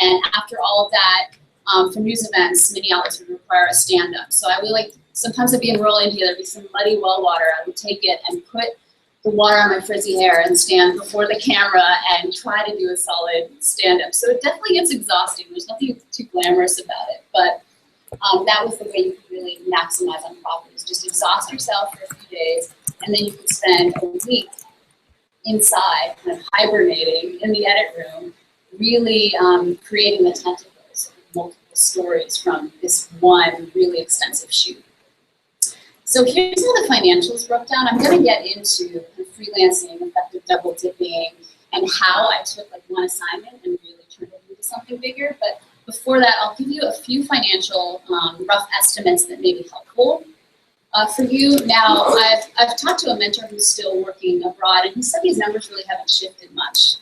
And after all of that, for news events, many outlets would require a stand-up. So I would sometimes I'd be in rural India, there'd be some muddy well water. I would take it and put the water on my frizzy hair and stand before the camera and try to do a solid stand-up. So it definitely gets exhausting. There's nothing too glamorous about it, but that was the way you could really maximize on properties. Just exhaust yourself for a few days, and then you could spend a week inside, kind of hibernating in the edit room, really creating the tentacles of multiple stories from this one really extensive shoot. So here's how the financials broke down. I'm going to get into freelancing, effective double dipping, and how I took one assignment and really turned it into something bigger. But before that, I'll give you a few financial rough estimates that may be helpful for you. Now, I've talked to a mentor who's still working abroad, and he said these numbers really haven't shifted much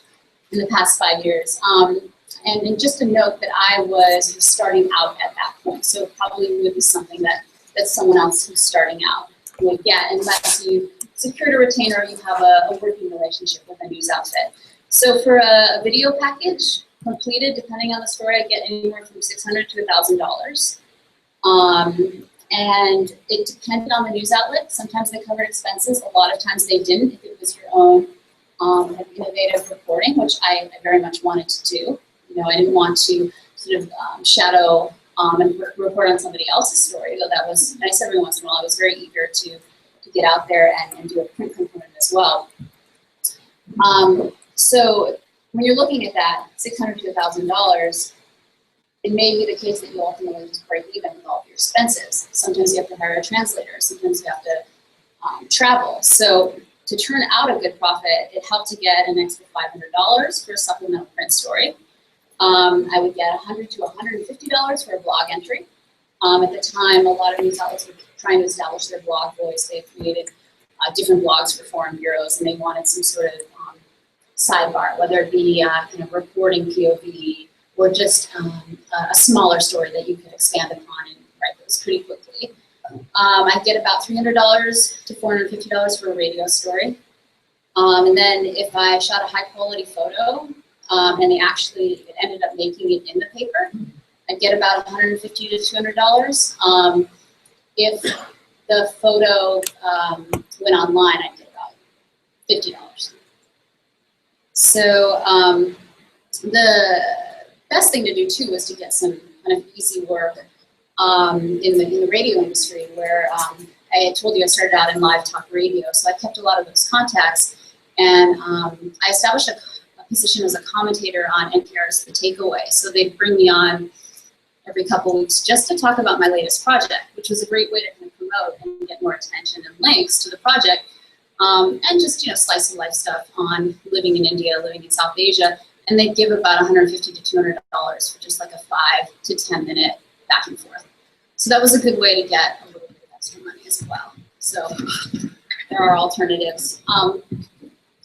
in the past 5 years. And just a note that I was starting out at that point, so it probably would be something that someone else who's starting out would get, unless you secured a retainer or you have a working relationship with a news outfit. So for a video package completed, depending on the story, I get anywhere from $600 to $1,000. And it depended on the news outlet. Sometimes they covered expenses. A lot of times they didn't, if it was your own innovative reporting, which I very much wanted to do. I didn't want to sort of shadow and report on somebody else's story, though that was nice every once in a while. I was very eager to get out there and do a print component as well. So when you're looking at that, $600 to $1,000, it may be the case that you ultimately just break even with all of your expenses. Sometimes you have to hire a translator. Sometimes you have to travel. So to turn out a good profit, it helped to get an extra $500 for a supplemental print story. I would get $100 to $150 for a blog entry. At the time, a lot of news outlets were trying to establish their blog voice. They created different blogs for foreign bureaus, and they wanted some sort of sidebar, whether it be kind of reporting POV or just a smaller story that you could expand upon and write those pretty quickly. I'd get about $300 to $450 for a radio story. And then if I shot a high quality photo, and it ended up making it in the paper, I'd get about $150 to $200. If the photo went online, I'd get about $50. So the best thing to do too was to get some kind of easy work in the radio industry, where I had told you I started out in live talk radio, so I kept a lot of those contacts, and I established a position as a commentator on NPR's The Takeaway. So they'd bring me on every couple weeks just to talk about my latest project, which was a great way to kind of promote and get more attention and links to the project, and just slice of life stuff on living in India, living in South Asia, and they'd give about $150 to $200 for just like a 5 to 10 minute back and forth. So that was a good way to get a little bit of extra money as well. So there are alternatives.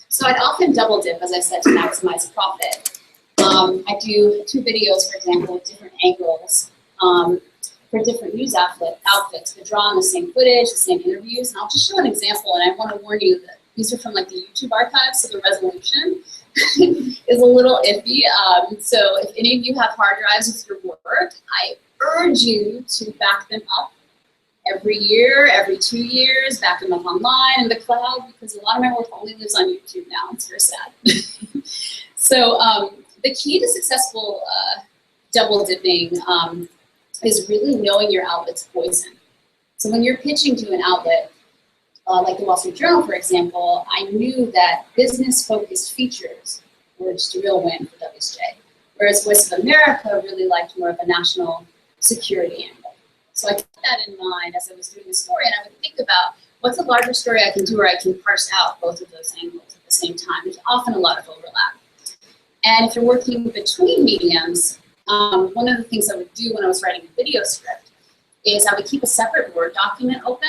So I'd often double dip, as I said, to maximize profit. I do 2 videos, for example, with different angles for different news outfits that draw on the same footage, the same interviews. And I'll just show an example, and I want to warn you that these are from the YouTube archives, so the resolution is a little iffy. So if any of you have hard drives with your work, I urge you to back them up every year, every 2 years, back them up online in the cloud, because a lot of my work only lives on YouTube now. It's very sad. So the key to successful double dipping is really knowing your outlet's poison. So when you're pitching to an outlet, like the Wall Street Journal, for example, I knew that business-focused features were just a real win for WSJ, whereas Voice of America really liked more of a national security angle. So I kept that in mind as I was doing the story, and I would think about what's a larger story I can do where I can parse out both of those angles at the same time. There's often a lot of overlap. And if you're working between mediums, one of the things I would do when I was writing a video script is I would keep a separate Word document open,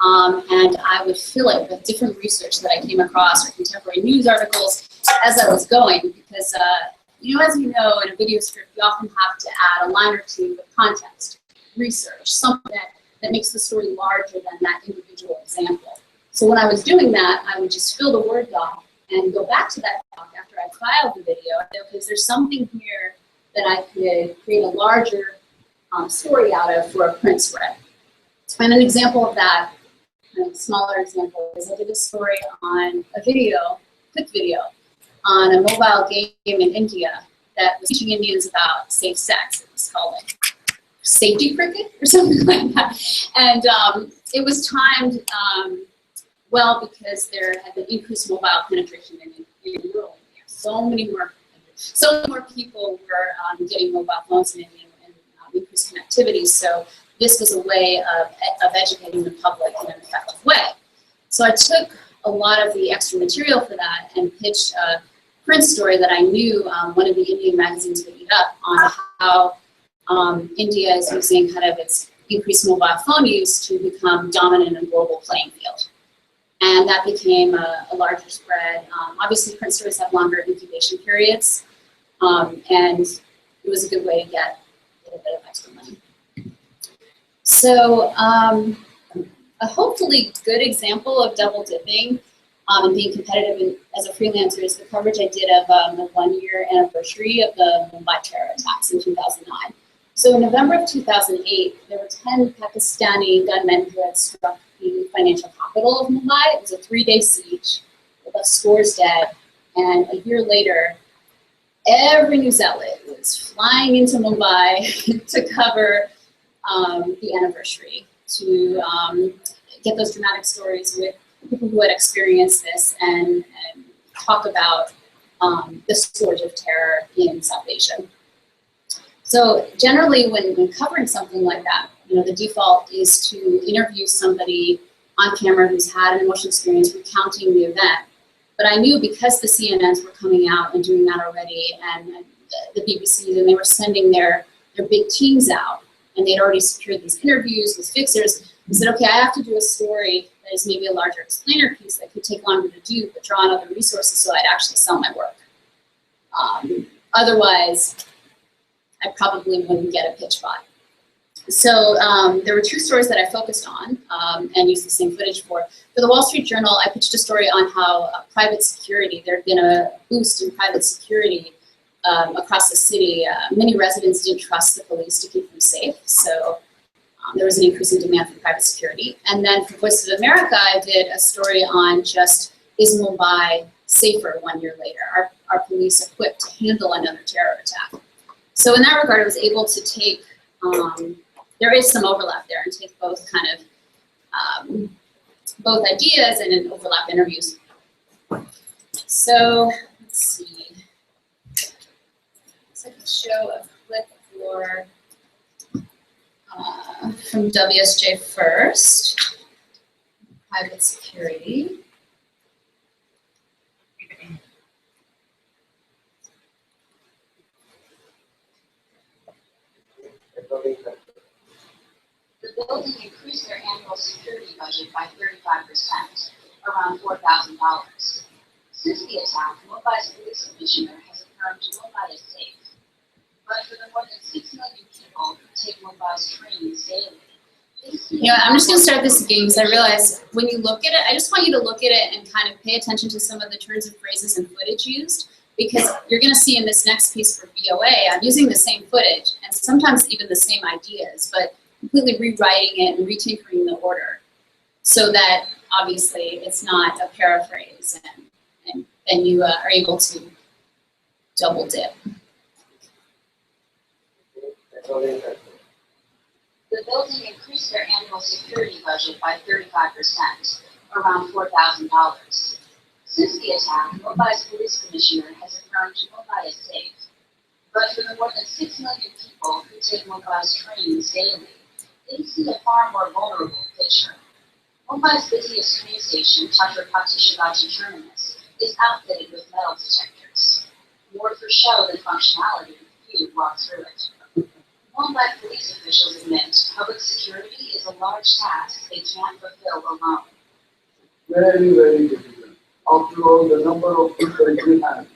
and I would fill it with different research that I came across or contemporary news articles as I was going, because as you know, in a video script, you often have to add a line or two of context, research, something that makes the story larger than that individual example. So when I was doing that, I would just fill the Word doc and go back to that doc after I filed the video. Okay, there's something here that I could create a larger story out of for a print spread. And an example of that, a smaller example, is I did a story on a video, quick video, on a mobile game in India that was teaching Indians about safe sex. It was called like Safety Cricket or something like that. And it was timed well because there had been increased mobile penetration in rural India. So many more people were getting mobile phones in India and increased connectivity. So this was a way of educating the public in an effective way. So I took a lot of the extra material for that and pitched a print story that I knew one of the Indian magazines would eat up on how India is using kind of its increased mobile phone use to become dominant in a global playing field. And that became a larger spread. Obviously, print stories have longer incubation periods, and it was a good way to get a little bit of extra money. So a hopefully good example of double dipping and being competitive as a freelancer is the coverage I did of the 1-year anniversary of the Mumbai terror attacks in 2009. So in November of 2008, there were 10 Pakistani gunmen who had struck the financial capital of Mumbai. It was a 3-day siege with scores dead, and a year later, every news outlet was flying into Mumbai to cover the anniversary, to get those dramatic stories with people who had experienced this and talk about the scourge of terror in South Asia. So generally, when covering something like that, the default is to interview somebody on camera who's had an emotional experience recounting the event. But I knew because the CNNs were coming out and doing that already, and the BBC, and they were sending their big teams out, and they'd already secured these interviews with fixers, I said, okay, I have to do a story that is maybe a larger explainer piece that could take longer to do, but draw on other resources so I'd actually sell my work. Otherwise, I probably wouldn't get a pitch bot. So there were 2 stories that I focused on and used the same footage for. For the Wall Street Journal, I pitched a story on how private security, there had been a boost in private security across the city. Many residents didn't trust the police to keep them safe, so there was an increase in demand for private security. And then for Voice of America, I did a story on just, is Mumbai safer 1 year later? Are police equipped to handle another terror attack? So in that regard, I was able to take, there is some overlap there, and take both kind of, both ideas and overlap interviews. So let's see. So I can show a clip for, from WSJ first, private security. The building increased their annual security budget by 35%, around $4,000. Since the attack, Mumbai's police commissioner has affirmed Mumbai is safe. But for the more than 6 million people who take Mumbai's trains daily, I'm just going to start this again because I realize when you look at it, I just want you to look at it and kind of pay attention to some of the turns of phrases and footage used, because you're going to see in this next piece for VOA, I'm using the same footage and sometimes even the same ideas, but completely rewriting it and retinkering the order so that obviously it's not a paraphrase, and then you are able to double dip. The building increased their annual security budget by 35%, around $4,000. Since the attack, Mumbai's police commissioner has affirmed Mumbai is safe. But for the more than 6 million people who take Mumbai's trains daily, they see a far more vulnerable picture. Mumbai's busiest train station, Chhatrapati Shivaji Terminus, is outfitted with metal detectors. More for show than functionality, few walk through it. Mumbai police officials admit public security is a large task they can't fulfill alone. Very, very difficult. After all, the number of people we have,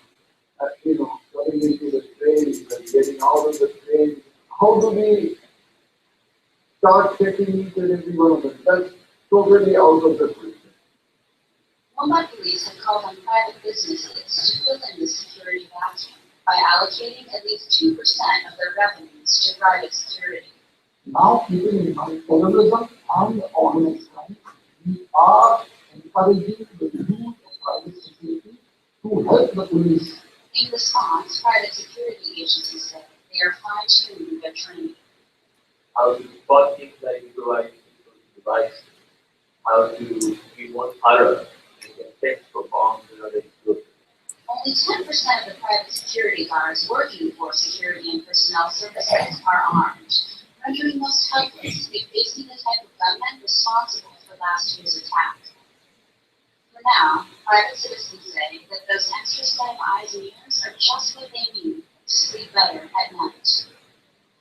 coming into the train and getting out of the train, how do we start checking each and every one of them? That's totally out of the question. Mumbai police have called on private businesses to fill in the security vacuum. by allocating at least 2% of their revenues to private security. Now, keeping in mind terrorism and organized crime, we are encouraging the use of private security to help the police. In response, private security agencies say they are fine-tuning their training. How to spot things like improvised device, how to be more thorough and get text for bombs and other explosives. Only 10% of the private security guards working for security and personnel services are armed, rendering most helpless in facing the type of gunmen responsible for last year's attack. For now, private citizens say that those extra set of eyes and ears are just what they need to sleep better at night.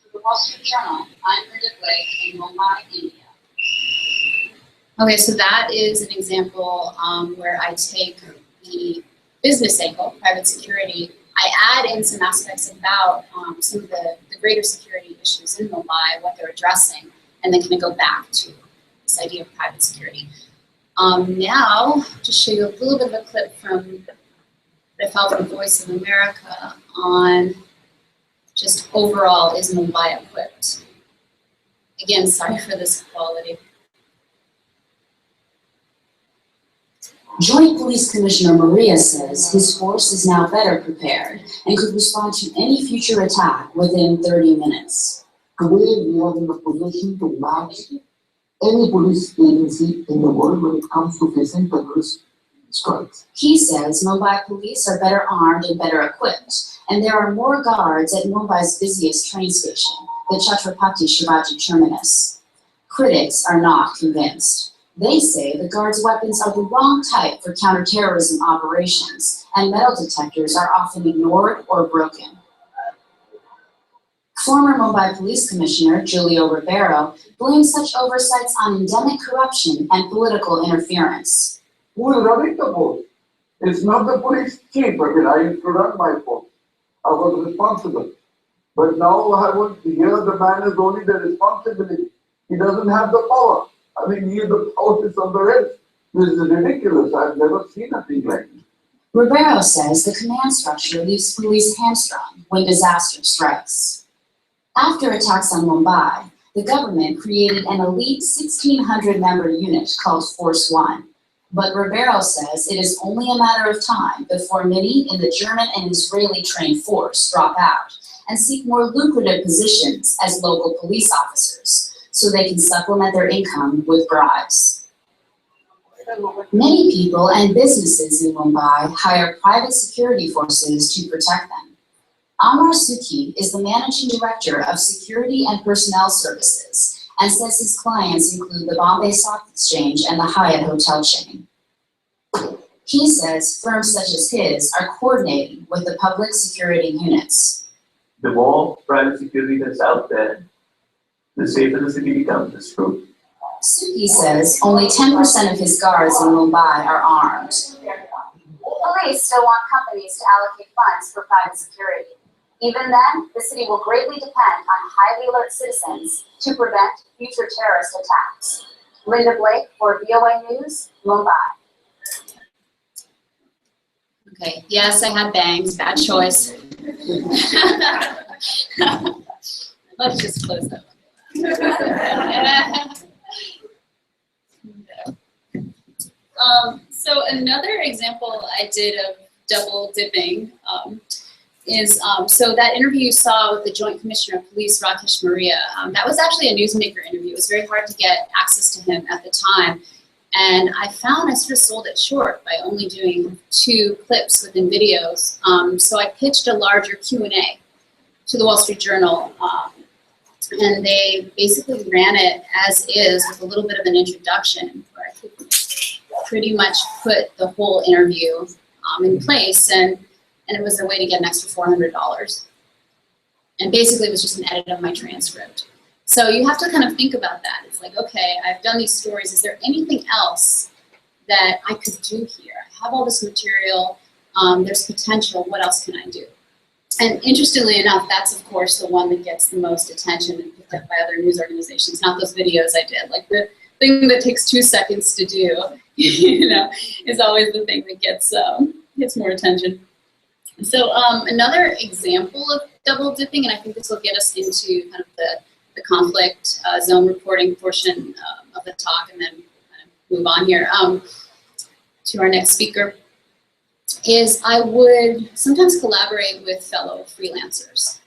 For the Wall Street Journal, I'm Linda Blake in Mumbai, India. Okay, so that is an example where I take the business angle, private security. I add in some aspects about some of the greater security issues in Mumbai, what they're addressing, and then kind of go back to this idea of private security. Now, to show you a little bit of a clip from what I found from Voice of America on just overall, is Mumbai equipped? Again, sorry for this quality. Joint Police Commissioner Maria says his force is now better prepared and could respond to any future attack within 30 minutes. Today, we are in a position to match any police agency in the world when it comes to facing terrorist strikes. He says Mumbai police are better armed and better equipped, and there are more guards at Mumbai's busiest train station, the Chhatrapati Shivaji terminus. Critics are not convinced. They say the guards' weapons are the wrong type for counterterrorism operations, and metal detectors are often ignored or broken. Former Mumbai Police Commissioner Julio Ribeiro blames such oversights on endemic corruption and political interference. Who is running the force? It's not the police chief. I mean, I used to run my force. I was responsible. But now I want to hear the man is only the responsibility. He doesn't have the power. I mean, he is the power is on the rest. This is ridiculous. I've never seen a thing like this. Ribeiro says the command structure leaves police hamstrung when disaster strikes. After attacks on Mumbai, the government created an elite 1,600-member unit called Force One. But Ribeiro says it is only a matter of time before many in the German and Israeli trained force drop out and seek more lucrative positions as local police officers, so they can supplement their income with bribes. Many people and businesses in Mumbai hire private security forces to protect them. Amar Sukhi is the managing director of Security and Personnel Services and says his clients include the Bombay Stock Exchange and the Hyatt hotel chain. He says firms such as his are coordinating with the public security units. The more private security that's out there, the safer the city becomes. It's true. Sukhi says only 10% of his guards in Mumbai are armed. Police still want companies to allocate funds for private security. Even then, the city will greatly depend on highly alert citizens to prevent future terrorist attacks. Linda Blake for VOA News, Mumbai. Okay, yes, I had bangs, bad choice. Let's just close that one. So another example I did of double dipping is, so that interview you saw with the Joint Commissioner of Police, Rakesh Maria, that was actually a newsmaker interview. It was very hard to get access to him at the time. And I found I sort of sold it short by only doing 2 clips within videos. So I pitched a larger Q&A to the Wall Street Journal, and they basically ran it as is with a little bit of an introduction where I could pretty much put the whole interview in place, and it was a way to get an extra $400. And basically it was just an edit of my transcript. So you have to kind of think about that. It's like, okay, I've done these stories. Is there anything else that I could do here? I have all this material. There's potential. What else can I do? And interestingly enough, that's of course the one that gets the most attention and picked up by other news organizations, not those videos I did. Like the thing that takes 2 seconds to do, you know, is always the thing that gets more attention. So another example of double dipping, and I think this will get us into kind of the conflict zone reporting portion of the talk, and then kind of move on here to our next speaker, is I would sometimes collaborate with fellow freelancers.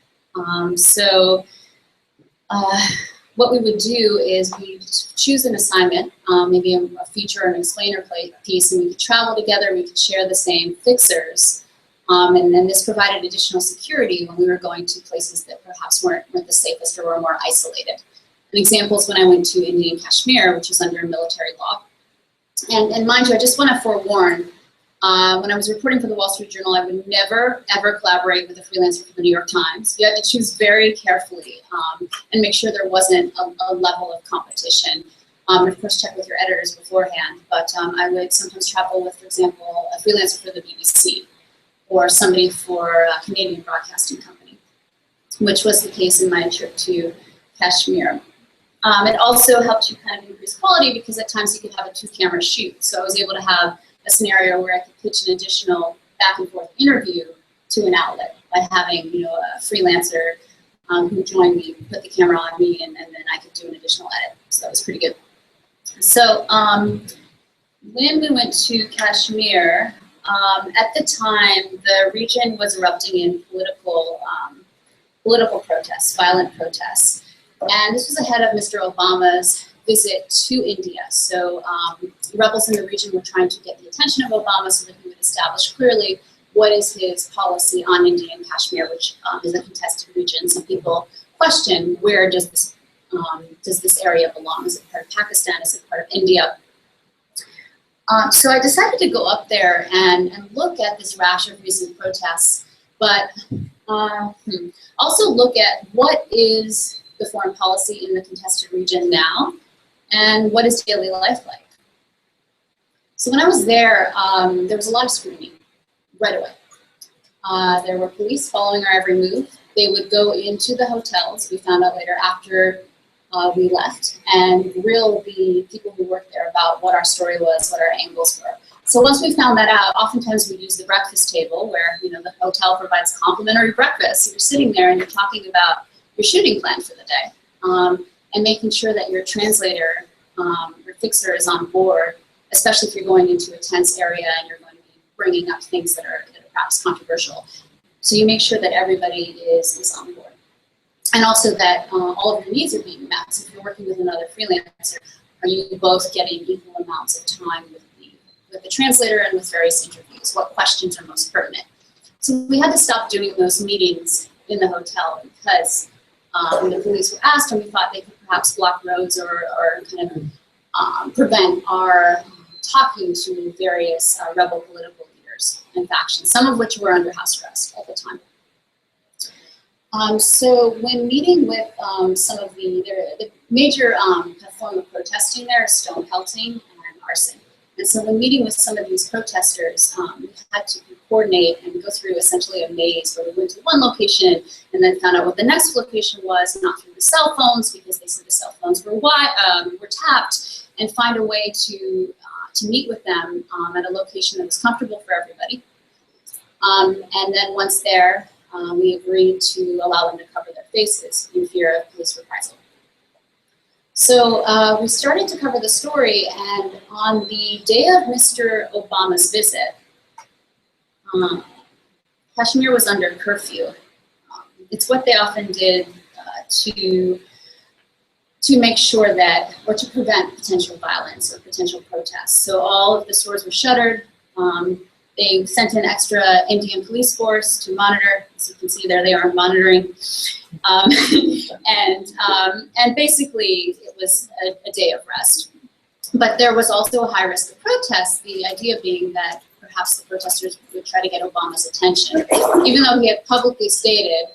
What we would do is we choose an assignment, maybe a feature or an explainer piece, and we could travel together, we could share the same fixers, and then this provided additional security when we were going to places that perhaps weren't the safest or were more isolated. An example is when I went to Indian Kashmir, which is under military law. And mind you, I just want to forewarn, when I was reporting for the Wall Street Journal, I would never, ever collaborate with a freelancer for the New York Times. You had to choose very carefully and make sure there wasn't a level of competition. And of course, check with your editors beforehand. But I would sometimes travel with, for example, a freelancer for the BBC or somebody for a Canadian Broadcasting Company, which was the case in my trip to Kashmir. It also helped you kind of increase quality because at times you could have a 2-camera shoot. So I was able to have a scenario where I could pitch an additional back and forth interview to an outlet by having, a freelancer who joined me, put the camera on me, and then I could do an additional edit. So that was pretty good. So when we went to Kashmir, at the time, the region was erupting in political protests, violent protests. And this was ahead of Mr. Obama's visit to India. So rebels in the region were trying to get the attention of Obama so that he would establish clearly what is his policy on India and Kashmir, which is a contested region. Some people question, where does this area belong? Is it part of Pakistan? Is it part of India? So I decided to go up there and look at this rash of recent protests, but also look at what is the foreign policy in the contested region now, and what is daily life like. So when I was there was a lot of scrutiny right away. There were police following our every move. They would go into the hotels, we found out later after we left, and grill the people who worked there about what our story was, what our angles were. So once we found that out, oftentimes we'd use the breakfast table where the hotel provides complimentary breakfast. So you're sitting there and you're talking about your shooting plan for the day, and making sure that your translator or fixer is on board, especially if you're going into a tense area and you're going to be bringing up things that are perhaps controversial. So you make sure that everybody is on board. And also that all of your needs are being met. So if you're working with another freelancer, are you both getting equal amounts of time with the translator and with various interviews? What questions are most pertinent? So we had to stop doing those meetings in the hotel because when the police were asked, and we thought they could perhaps block roads or kind of prevent our talking to various rebel political leaders and factions, some of which were under house arrest at the time. So when meeting with some of the major form of protesting there is stone pelting and arson. And so when meeting with some of these protesters, we had to coordinate and go through essentially a maze where we went to one location and then found out what the next location was, not through the cell phones because they said the cell phones were tapped, and find a way to meet with them at a location that was comfortable for everybody. And then once there, we agreed to allow them to cover their faces in fear of police reprisal. So we started to cover the story, and on the day of Mr. Obama's visit, Kashmir was under curfew. It's what they often did to make sure that, or to prevent potential violence or potential protests. So all of the stores were shuttered. They sent an extra Indian police force to monitor. As you can see there, they are monitoring. And basically, it was a day of rest. But there was also a high risk of protests, the idea being that perhaps the protesters would try to get Obama's attention, even though he had publicly stated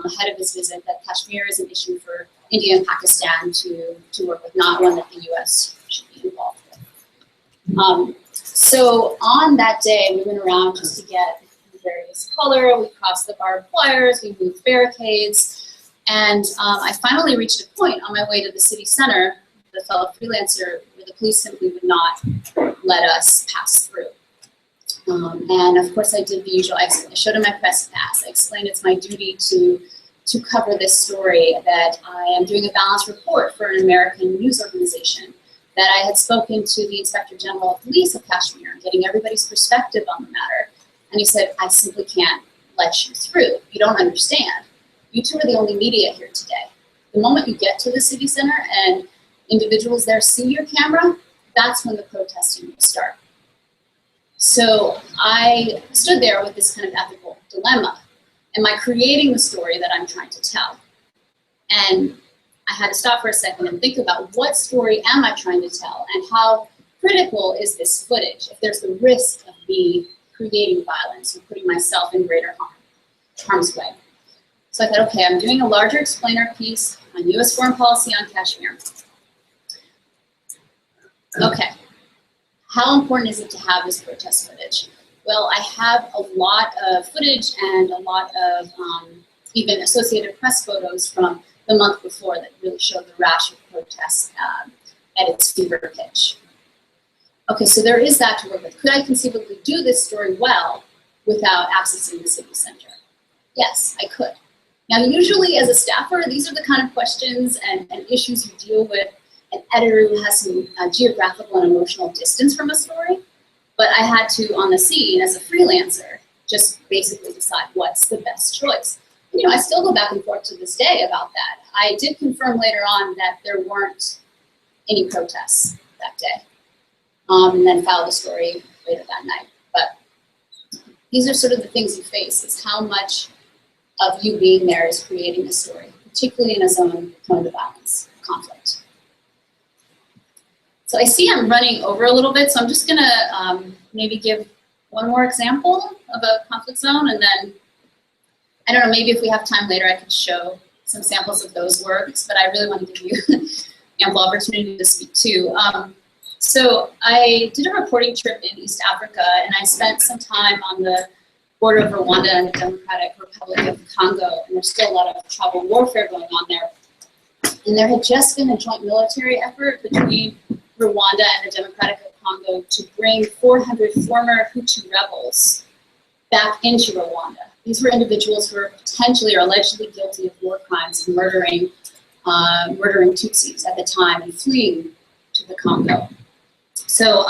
ahead of his visit that Kashmir is an issue for India and Pakistan to work with, not one that the U.S. should be involved with. So on that day, we went around just to get various color. We crossed the barbed wires, we moved barricades, and I finally reached a point on my way to the city center, the fellow freelancer, where the police simply would not let us pass through. And of course I did the usual. I showed him my press pass. I explained it's my duty to cover this story, that I am doing a balanced report for an American news organization, that I had spoken to the Inspector General of Police of Kashmir, getting everybody's perspective on the matter. And he said, I simply can't let you through. You don't understand. You two are the only media here today. The moment you get to the city center and individuals there see your camera, that's when the protesting will start. So I stood there with this kind of ethical dilemma. Am I creating the story that I'm trying to tell? And I had to stop for a second and think about, what story am I trying to tell, and how critical is this footage if there's the risk of me creating violence or putting myself in greater harm's way. So I thought, okay, I'm doing a larger explainer piece on US foreign policy on Kashmir. Okay, how important is it to have this protest footage? Well, I have a lot of footage and a lot of even Associated Press photos from the month before that really showed the rash of protests at its fever pitch. Okay, so there is that to work with. Could I conceivably do this story well without accessing the city center? Yes, I could. Now, usually as a staffer, these are the kind of questions and issues you deal with an editor who has some geographical and emotional distance from a story. But I had to, on the scene, as a freelancer, just basically decide what's the best choice. You know, I still go back and forth to this day about that. I did confirm later on that there weren't any protests that day, and then filed the story later that night. But these are sort of the things you face, is how much of you being there is creating a story, particularly in a zone prone to violence, conflict. So I see I'm running over a little bit, so I'm just gonna maybe give one more example of a conflict zone, and then, I don't know, maybe if we have time later I could show some samples of those works, but I really want to give you ample opportunity to speak too. So I did a reporting trip in East Africa, and I spent some time on the border of Rwanda and the Democratic Republic of the Congo, and there's still a lot of tribal warfare going on there. And there had just been a joint military effort between Rwanda and the Democratic Republic of Congo to bring 400 former Hutu rebels back into Rwanda. These were individuals who were potentially or allegedly guilty of war crimes and murdering Tutsis at the time and fleeing to the Congo. So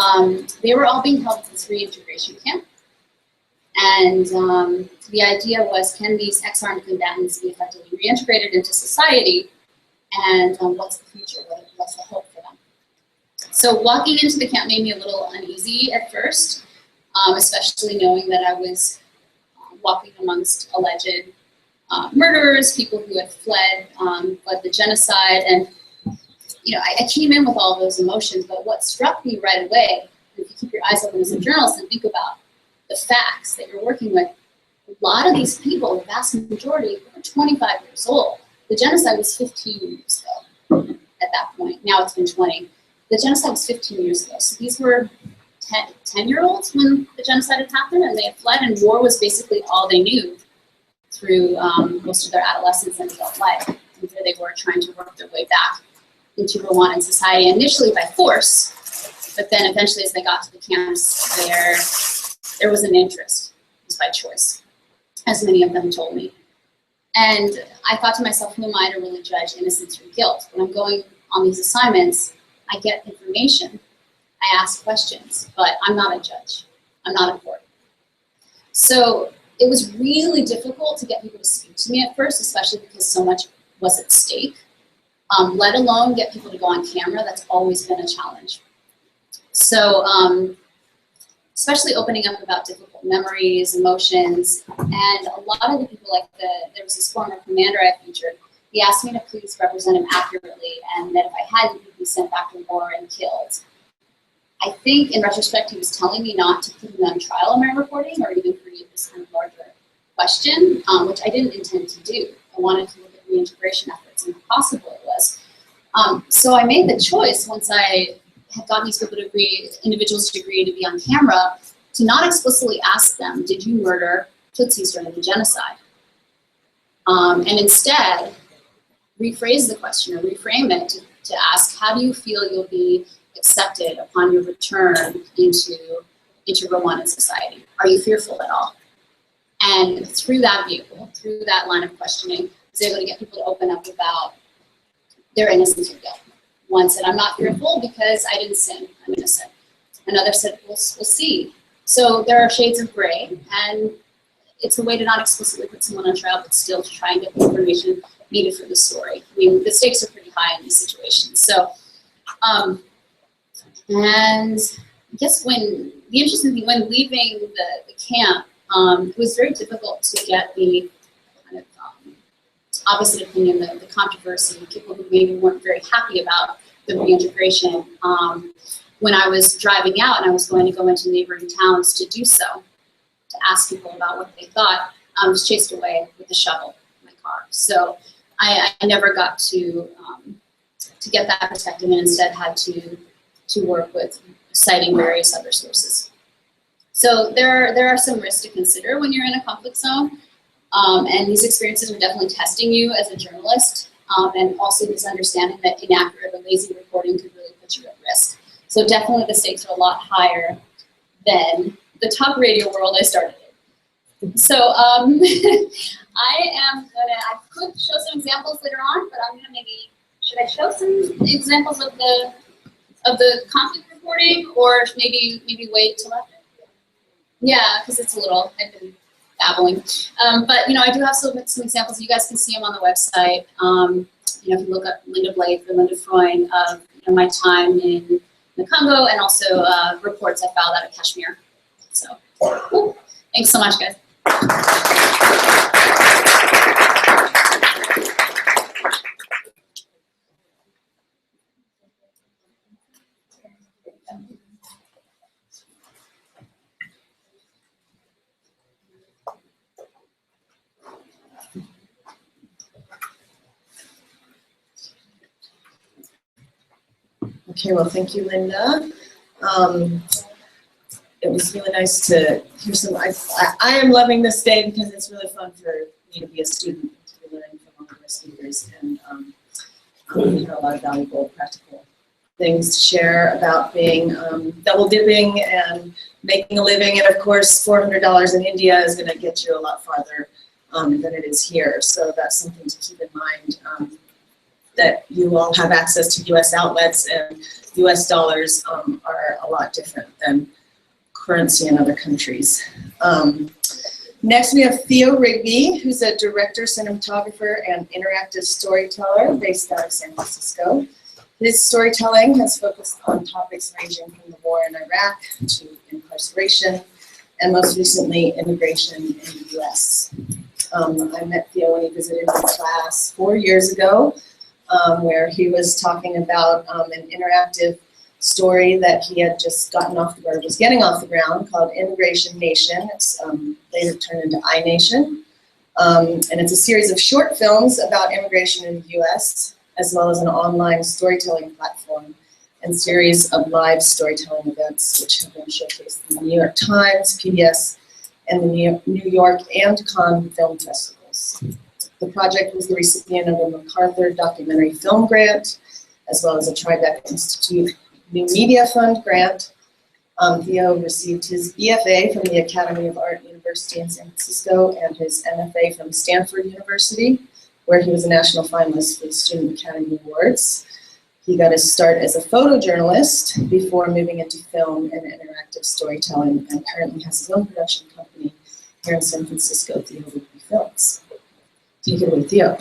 they were all being held at this reintegration camp. And the idea was, can these ex-armed combatants be effectively reintegrated into society? And what's the future? What's the hope for them? So walking into the camp made me a little uneasy at first, especially knowing that I was walking amongst alleged murderers, people who had fled the genocide. And you know, I came in with all those emotions, but what struck me right away, if you keep your eyes open as a journalist and think about the facts that you're working with, a lot of these people, the vast majority, were 25 years old. The genocide was 15 years ago at that point. Now it's been 20. The genocide was 15 years ago. So these were 10-year-olds when the genocide had happened, and they had fled, and war was basically all they knew through most of their adolescence and adult life. And here they were trying to work their way back into Rwandan society, initially by force, but then eventually as they got to the camps, there was an interest. It was by choice, as many of them told me. And I thought to myself, who am I to really judge innocence or guilt? When I'm going on these assignments, I get information, I ask questions, but I'm not a judge. I'm not a court. So it was really difficult to get people to speak to me at first, especially because so much was at stake. Let alone get people to go on camera. That's always been a challenge. So especially opening up about difficult memories, emotions, and a lot of the people, like there was this former commander I featured, he asked me to please represent him accurately, and that if I hadn't, he'd be sent back to war and killed. I think in retrospect, he was telling me not to put him on trial in my reporting or even create this kind of larger question, which I didn't intend to do. I wanted to look at reintegration efforts and how possible it was. So I made the choice, once I had gotten these people to agree, individuals to agree to be on camera, to not explicitly ask them, did you murder Tutsis during the genocide? And instead, rephrase the question or reframe it to ask, how do you feel you'll be accepted upon your return into integral one in society? Are you fearful at all? And through that vehicle, through that line of questioning, I was able to get people to open up about their innocence or guilt. One said, I'm not fearful because I didn't sin, I'm innocent. Another said, we'll see. So there are shades of gray, and it's a way to not explicitly put someone on trial, but still to try and get the information needed for the story. I mean, the stakes are pretty high in these situations. So, and I guess the interesting thing, when leaving the camp, it was very difficult to get the kind of opposite opinion, the controversy, people who maybe weren't very happy about the reintegration. When I was driving out and I was going to go into neighboring towns to do so, to ask people about what they thought, I was chased away with a shovel in my car. So I never got to get that perspective, and instead had to work with citing various other sources. So there are some risks to consider when you're in a conflict zone, and these experiences are definitely testing you as a journalist, and also this understanding that inaccurate or lazy reporting could really put you at risk. So definitely the stakes are a lot higher than the talk radio world I started in. So I could show some examples later on, but I'm gonna should I show some examples of the conflict reporting, or maybe wait till after? Yeah, because it's a little, I've been babbling. But I do have some examples. You guys can see them on the website. If you look up Linda Blake or Linda Freund of my time in the Congo, and also reports I filed out of Kashmir. So, cool. Thanks so much, guys. Okay, well, thank you, Linda. It was really nice to hear some. I am loving this day because it's really fun for me to be a student, to be learning from all of our speakers, and we have a lot of valuable, practical things to share about being double dipping and making a living. And of course, $400 in India is going to get you a lot farther than it is here. So that's something to keep in mind. That you all have access to U.S. outlets, and U.S. dollars are a lot different than currency in other countries. Next, we have Theo Rigby, who's a director, cinematographer, and interactive storyteller based out of San Francisco. His storytelling has focused on topics ranging from the war in Iraq to incarceration, and most recently, immigration in the U.S. I met Theo when he visited my class 4 years ago, where he was talking about an interactive story that he had just gotten off the, or was getting off the ground, called Immigration Nation. It's later turned into iNation. And it's a series of short films about immigration in the US, as well as an online storytelling platform and series of live storytelling events, which have been showcased in the New York Times, PBS, and the New York and Cannes film festivals. The project was the recipient of a MacArthur Documentary Film Grant, as well as a Tribeca Institute New Media Fund grant. Theo received his BFA from the Academy of Art University in San Francisco and his MFA from Stanford University, where he was a national finalist for the Student Academy Awards. He got his start as a photojournalist before moving into film and interactive storytelling, and currently has his own production company here in San Francisco, Theo Rigby Films. Take it away, Theo.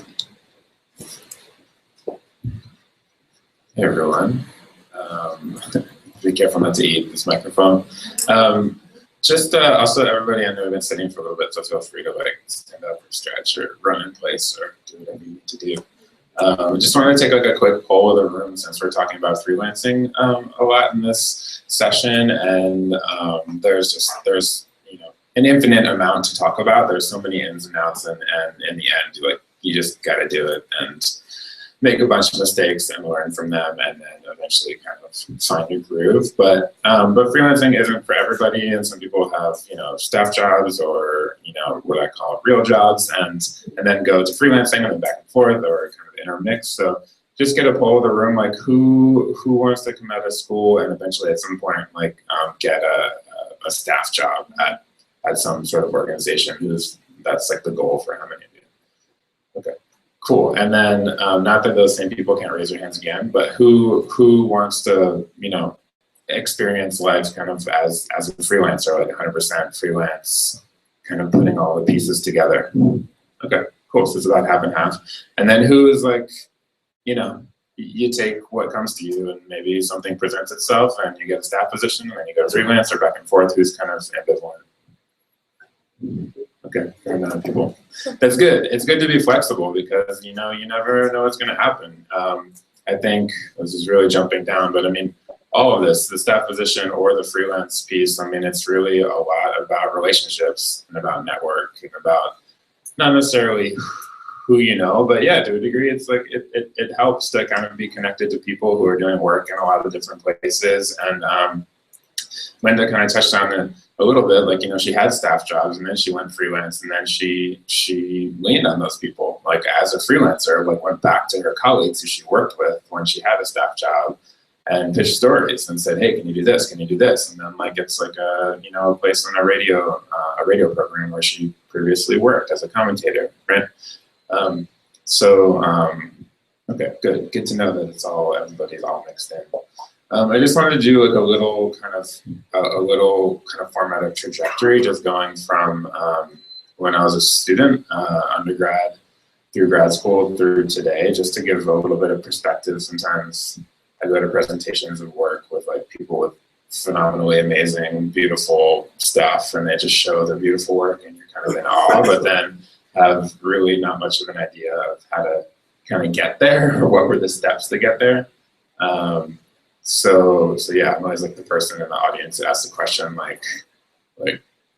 Hey everyone. Be careful not to eat this microphone. Also everybody, I know I've been sitting for a little bit, so feel free to stand up or stretch or run in place or do whatever you need to do. Just wanted to take a quick poll of the room since we're talking about freelancing a lot in this session, and there's an infinite amount to talk about. There's so many ins and outs, and in the end, you just got to do it and make a bunch of mistakes and learn from them, and then eventually kind of find your groove. But freelancing isn't for everybody, and some people have staff jobs or what I call real jobs, and then go to freelancing and then back and forth or kind of intermix. So just get a poll of the room, who wants to come out of school and eventually at some point get a a staff job at some sort of organization. That's like the goal for Humanities. Okay, cool. And then not that those same people can't raise their hands again, but who wants to, you know, experience life kind of as a freelancer, like 100% freelance, kind of putting all the pieces together? Okay, cool. So it's about half and half. And then who is like, you know, you take what comes to you, and maybe something presents itself and you get a staff position, and then you go freelance or back and forth. Who's kind of ambivalent? Okay, and then people. That's good. It's good to be flexible because, you know, you never know what's going to happen. I think this is really jumping down, but I mean, all of this, the staff position or the freelance piece, I mean, it's really a lot about relationships and about network and about not necessarily who you know, but yeah, to a degree, it's like it helps to kind of be connected to people who are doing work in a lot of different places. And Linda kind of touched on it a little bit, like, you know, she had staff jobs and then she went freelance, and then she leaned on those people, like as a freelancer, like went back to her colleagues who she worked with when she had a staff job and pitched stories and said, hey, can you do this? Can you do this? And then like it's like a, you know, a place on a radio program where she previously worked as a commentator, right? Okay, good to know that it's all, everybody's all mixed in. I just wanted to do like a little kind of formative trajectory, just going from when I was a student, undergrad through grad school through today, just to give a little bit of perspective. Sometimes I go to presentations of work with like people with phenomenally amazing, beautiful stuff, and they just show their beautiful work and you're kind of in awe, but then have really not much of an idea of how to kind of get there or what were the steps to get there. So yeah, I'm always like the person in the audience who asks the question like,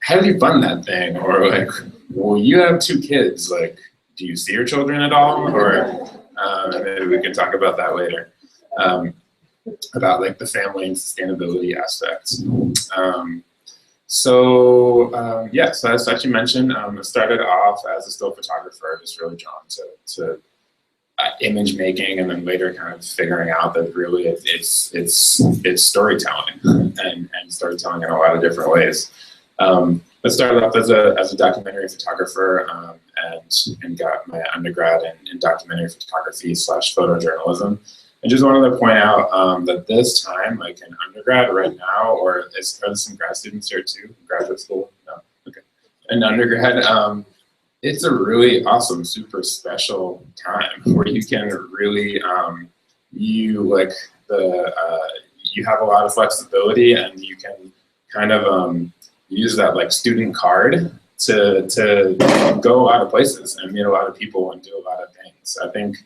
how do you fund that thing? Or like, well, you have 2 kids, like, do you see your children at all? Or maybe we can talk about that later, about like the family and sustainability aspects. So as Sachi mentioned, I started off as a still photographer, just really drawn to image making, and then later kind of figuring out that really it's storytelling and storytelling in a lot of different ways. I started off as a documentary photographer and got my undergrad in documentary photography / photojournalism. I just wanted to point out that this time, like in undergrad right now, are there some grad students here too? Graduate school? No? Okay. In undergrad, it's a really awesome, super special time where you can really, you have a lot of flexibility, and you can kind of use that like student card to go a lot of places and meet a lot of people and do a lot of things. I think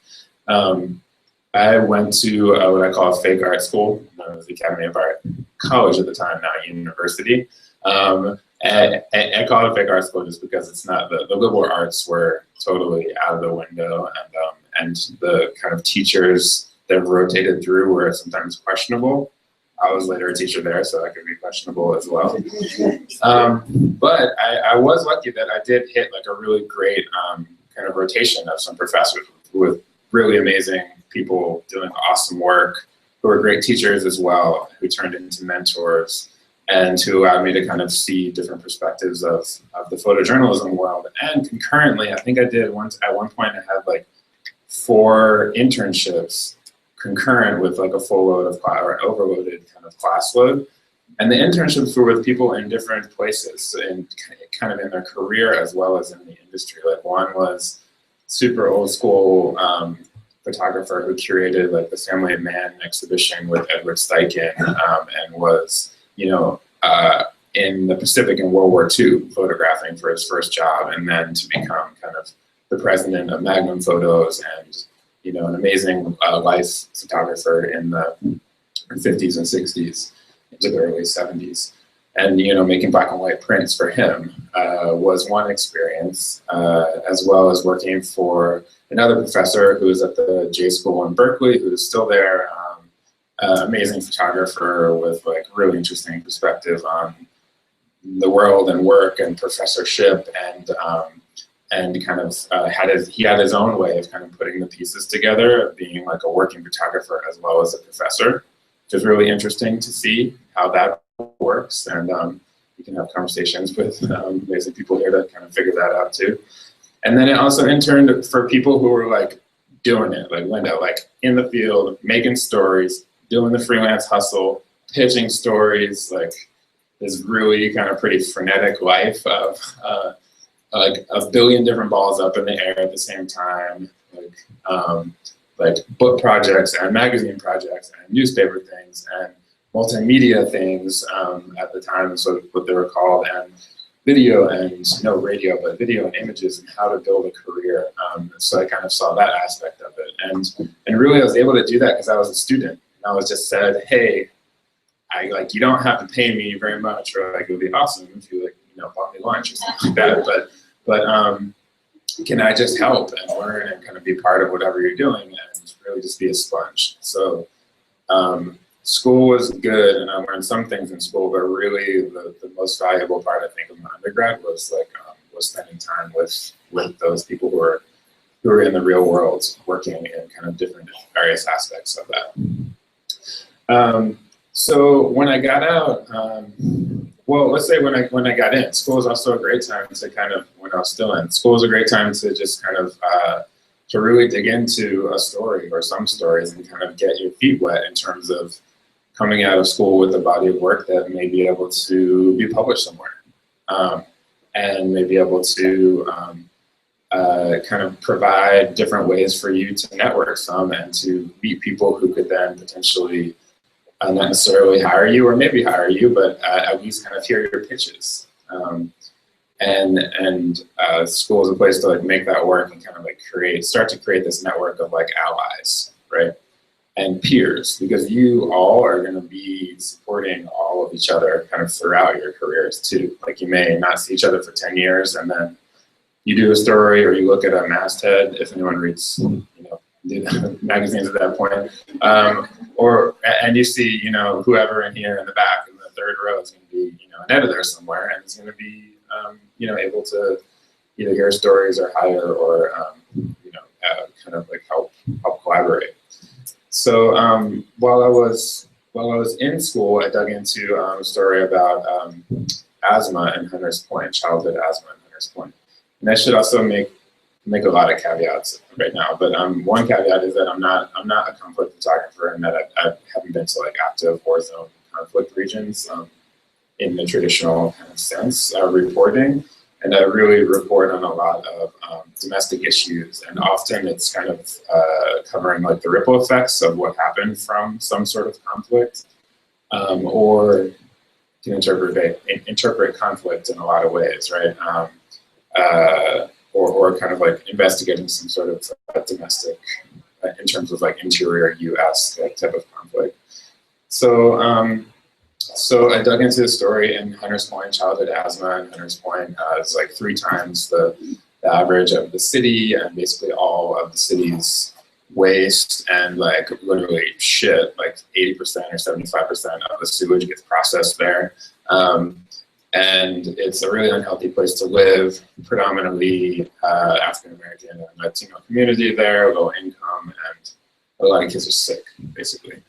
I went to what I call a fake art school, known as the Academy of Art College at the time, now university. I call it fake art school just because it's not, the liberal arts were totally out of the window, and the kind of teachers that rotated through were sometimes questionable. I was later a teacher there, so that could be questionable as well. But I was lucky that I did hit like a really great kind of rotation of some professors with really amazing people doing awesome work, who were great teachers as well, who turned into mentors, and who allowed me to kind of see different perspectives of the photojournalism world. And concurrently, I think I did at one point I had like 4 internships concurrent with like a full load of class, or overloaded kind of class load. And the internships were with people in different places, and kind of in their career as well as in the industry. Like one was super old school photographer who curated like the Family of Man exhibition with Edward Steichen, and was, you know, in the Pacific in World War II photographing for his first job, and then to become kind of the president of Magnum Photos, and, you know, an amazing life photographer in the 50s and 60s into the early 70s. And, you know, making black and white prints for him was one experience, as well as working for another professor who was at the J School in Berkeley, who's still there, amazing photographer with like really interesting perspective on the world and work and professorship, and kind of he had his own way of kind of putting the pieces together, being like a working photographer as well as a professor, which is really interesting to see how that works. And you can have conversations with amazing people here that kind of figure that out too. And then it also interned for people who were like doing it, like Linda, like in the field, making stories, doing the freelance hustle, pitching stories, like this really kind of pretty frenetic life of like a billion different balls up in the air at the same time, like book projects and magazine projects and newspaper things and multimedia things at the time, so what they were called, and video and no radio, but video and images and how to build a career. So I kind of saw that aspect of it, and really I was able to do that because I was a student. And I was just said, hey, you don't have to pay me very much, or like it would be awesome if you bought me lunch or something like that. But can I just help and learn and kind of be part of whatever you're doing and really just be a sponge? So school was good, and I learned some things in school, but really the most valuable part, I think, of my undergrad was was spending time with those people who are in the real world, working in kind of different various aspects of that. So when I got out, well, let's say when I got in, school was also a great time to kind of, when I was still in, school was a great time to just kind of to really dig into a story or some stories and kind of get your feet wet in terms of coming out of school with a body of work that may be able to be published somewhere, and may be able to kind of provide different ways for you to network some and to meet people who could then potentially not necessarily hire you, or maybe hire you, but at least kind of hear your pitches. And school is a place to like make that work and kind of like start to create this network of like allies, right? And peers, because you all are going to be supporting all of each other kind of throughout your careers too. Like you may not see each other for 10 years, and then you do a story or you look at a masthead, if anyone reads, magazines at that point, and you see, whoever in here in the back in the third row is going to be, an editor somewhere, and is going to be, able to either hear stories or hire or, kind of like help collaborate. So while I was in school, I dug into a story about asthma in Hunters Point, childhood asthma in Hunters Point. And I should also make a lot of caveats right now, but one caveat is that I'm not a conflict photographer, and that I haven't been to like active war zone conflict regions in the traditional kind of sense of reporting. And I really report on a lot of domestic issues, and often it's kind of covering like the ripple effects of what happened from some sort of conflict, or can interpret conflict in a lot of ways, right? Or kind of like investigating some sort of domestic, in terms of like interior U.S. type of conflict. So I dug into the story in Hunters Point, childhood asthma in Hunters Point is like 3 times the average of the city, and basically all of the city's waste and like literally shit, like 80% or 75% of the sewage gets processed there. And it's a really unhealthy place to live, predominantly African-American and Latino community there, low income, and a lot of kids are sick, basically.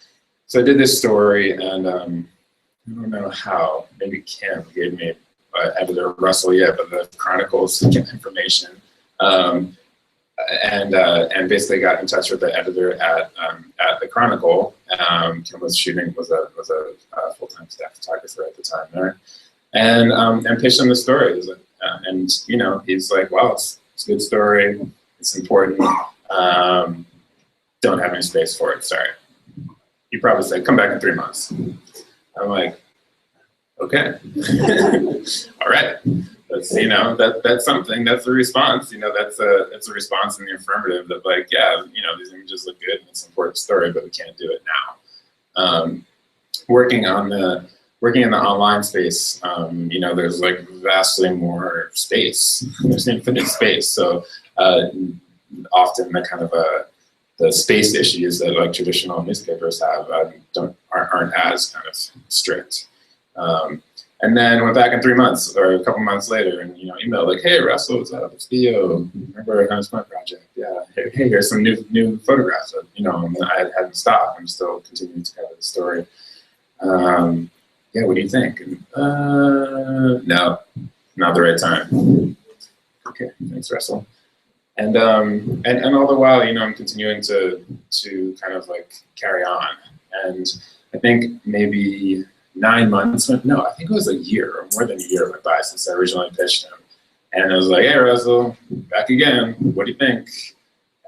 So I did this story, and I don't know how, maybe Kim gave me, editor Russell Yip of the Chronicles information, and basically got in touch with the editor at the Chronicle. Kim was a full-time staff photographer at the time there, and pitched him the story. And he's like, "Wow, it's a good story. It's important. Don't have any space for it. Sorry." He probably said, "Come back in 3 months." I'm like, okay, all right. That's that's something. That's a response. That's a response in the affirmative that like, yeah, these images look good and it's an important story, but we can't do it now. Working in the online space, there's like vastly more space. There's infinite space. So often the kind of the space issues that like traditional newspapers have aren't as kind of strict. And then went back in 3 months or a couple months later, and emailed like, "Hey Russell, what's up? It's Theo. Remember Hunters Point project? Yeah. Hey, here's some new photographs." And I hadn't stopped. I'm still continuing to cover the story. yeah, what do you think? And, no, not the right time. Okay, thanks, Russell. And all the while, you know, I'm continuing to kind of like carry on. And I think maybe 9 months went, no, I think it was a year or more than a year went by since I originally pitched him. And I was like, hey, Russell, back again. What do you think?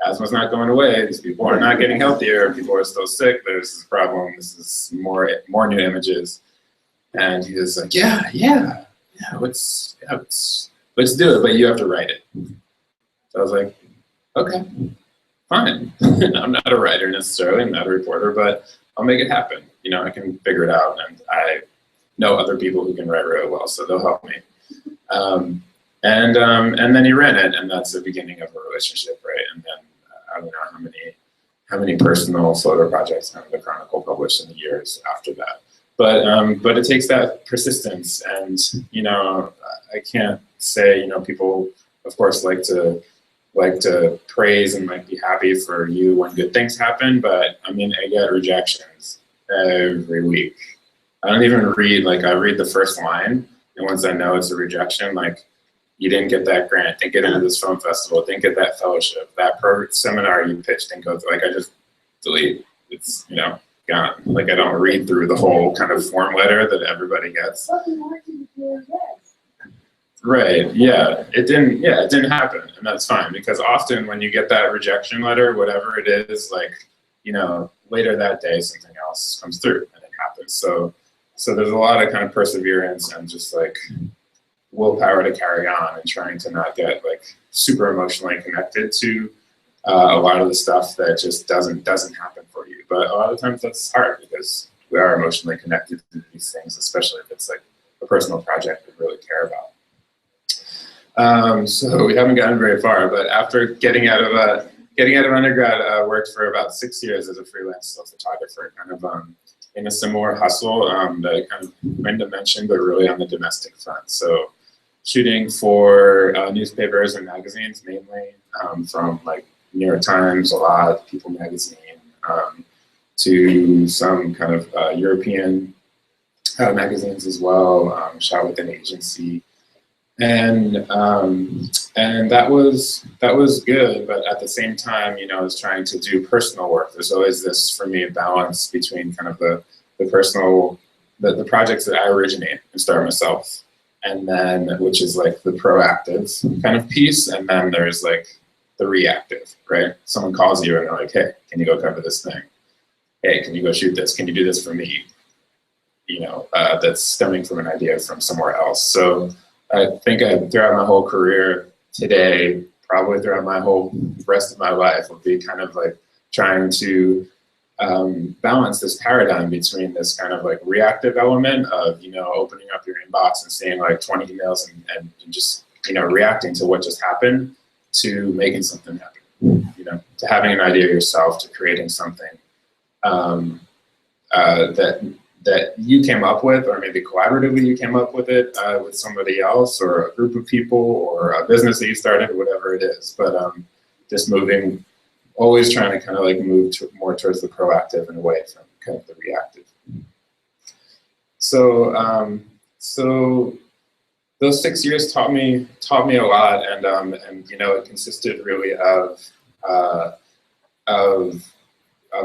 Asthma's not going away. These people are not getting healthier. People are still sick. There's this problem. This is more new images. And he was like, yeah, let's do it, but you have to write it. So I was like, okay, fine. I'm not a writer necessarily, I'm not a reporter, but I'll make it happen. You know, I can figure it out, and I know other people who can write really well, so they'll help me. And then he ran it, and that's the beginning of a relationship, right? And then I don't know how many personal photo projects have the Chronicle published in the years after that. But it takes that persistence, and you know, I can't say, you know, people of course like to praise and like be happy for you when good things happen, but I mean, I get rejections every week. I don't even read, like I read the first line, and once I know it's a rejection, like you didn't get that grant, didn't get into this film festival, didn't get that fellowship, that seminar you pitched didn't go through, like I just delete. It's, you know, gone. Like I don't read through the whole kind of form letter that everybody gets. Right, yeah, it didn't happen, and that's fine, because often when you get that rejection letter, whatever it is, like, you know, later that day something else comes through and it happens. So there's a lot of kind of perseverance and just like willpower to carry on and trying to not get like super emotionally connected to a lot of the stuff that just doesn't happen for you. But a lot of times that's hard because we are emotionally connected to these things, especially if it's like a personal project we really care about. So we haven't gotten very far, but after getting out of undergrad, I worked for about 6 years as a freelance still photographer, kind of in a similar hustle that kind of Linda mentioned, but really on the domestic front. So shooting for newspapers and magazines mainly, from like New York Times, a lot, People magazine, to some kind of European magazines as well, shot with an agency. And that was good, but at the same time, you know, I was trying to do personal work. There's always this, for me, balance between kind of the personal, the projects that I originate and start myself, and then, which is like the proactive kind of piece, and then there's like the reactive, right? Someone calls you and they're like, hey, can you go cover this thing? Hey, can you go shoot this? Can you do this for me? You know, that's stemming from an idea from somewhere else. So I think throughout my whole career today, probably throughout my whole rest of my life, will be kind of like trying to balance this paradigm between this kind of like reactive element of, you know, opening up your inbox and seeing like 20 emails and just, you know, reacting to what just happened, to making something happen, you know, to having an idea yourself, to creating something that you came up with, or maybe collaboratively you came up with it with somebody else or a group of people or a business that you started, whatever it is. But just moving, always trying to kind of like move more towards the proactive and away from kind of the reactive. So so those 6 years taught me a lot, and you know, it consisted really of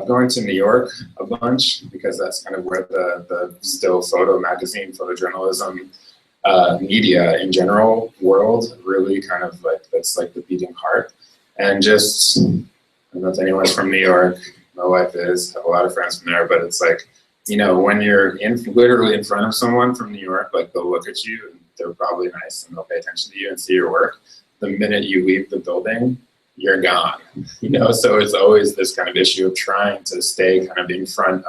going to New York a bunch, because that's kind of where the still photo magazine, photojournalism, media in general world really kind of like, that's like the beating heart. And just, I don't know if anyone's from New York, my wife is, I have a lot of friends from there, but it's like, you know, when you're literally in front of someone from New York, like they'll look at you and they're probably nice and they'll pay attention to you and see your work. The minute you leave the building, you're gone, you know? So it's always this kind of issue of trying to stay kind of in front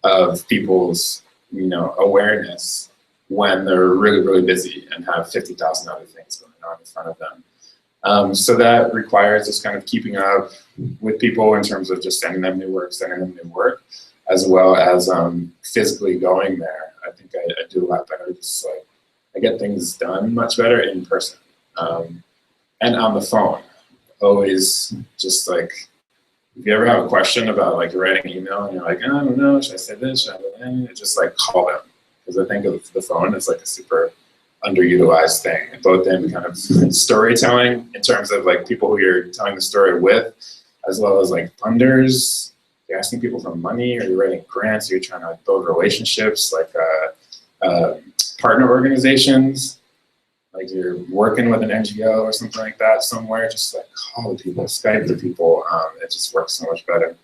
of people's, you know, awareness when they're really, really busy and have 50,000 other things going on in front of them. So that requires just kind of keeping up with people in terms of just sending them new work, as well as physically going there. I think I do a lot better, just like, I get things done much better in person, and on the phone. Always just like, if you ever have a question about like writing an email and you're like, oh, I don't know, should I say this, should I say that? Just like call them, because I think of the phone as like a super underutilized thing, both in kind of storytelling in terms of like people who you're telling the story with, as well as like funders. You're asking people for money, or you're writing grants, or you're trying to build relationships, like partner organizations, like you're working with an NGO or something like that somewhere, just like call the people, Skype the people. It just works so much better.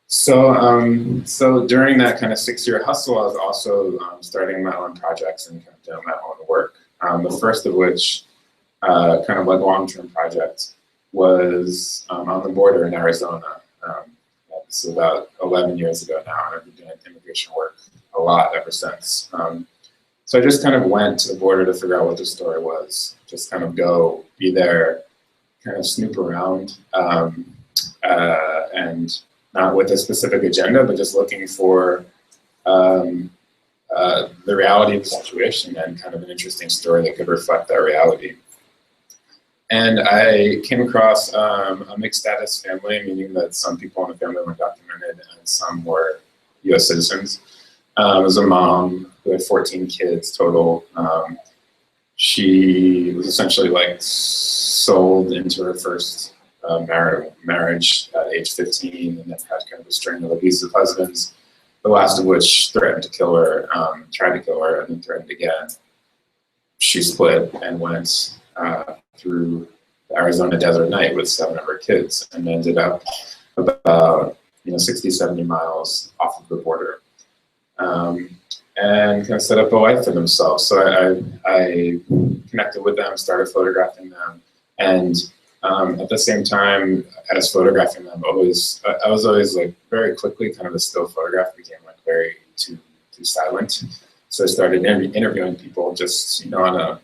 So, so during that kind of 6-year hustle, I was also starting my own projects and kind of doing my own work. The first of which, kind of like long-term project, was on the border in Arizona. This is about 11 years ago now, and I've been doing immigration work a lot ever since. So I just kind of went to the border to figure out what the story was. Just kind of go, be there, kind of snoop around, and not with a specific agenda, but just looking for the reality of the situation and kind of an interesting story that could reflect that reality. And I came across a mixed status family, meaning that some people in the family were documented and some were US citizens. It was a mom who had 14 kids total. She was essentially like sold into her first marriage at age 15, and then had kind of a string of abusive husbands, the last of which threatened to kill her, tried to kill her, and then threatened again. She split and went through the Arizona desert night with 7 of her kids, and ended up about 60, 70 miles off of the border, and kind of set up a life for themselves. So I connected with them, started photographing them, and at the same time as photographing them, I was always like very quickly kind of a still photograph became like very too silent. So I started interviewing people just on a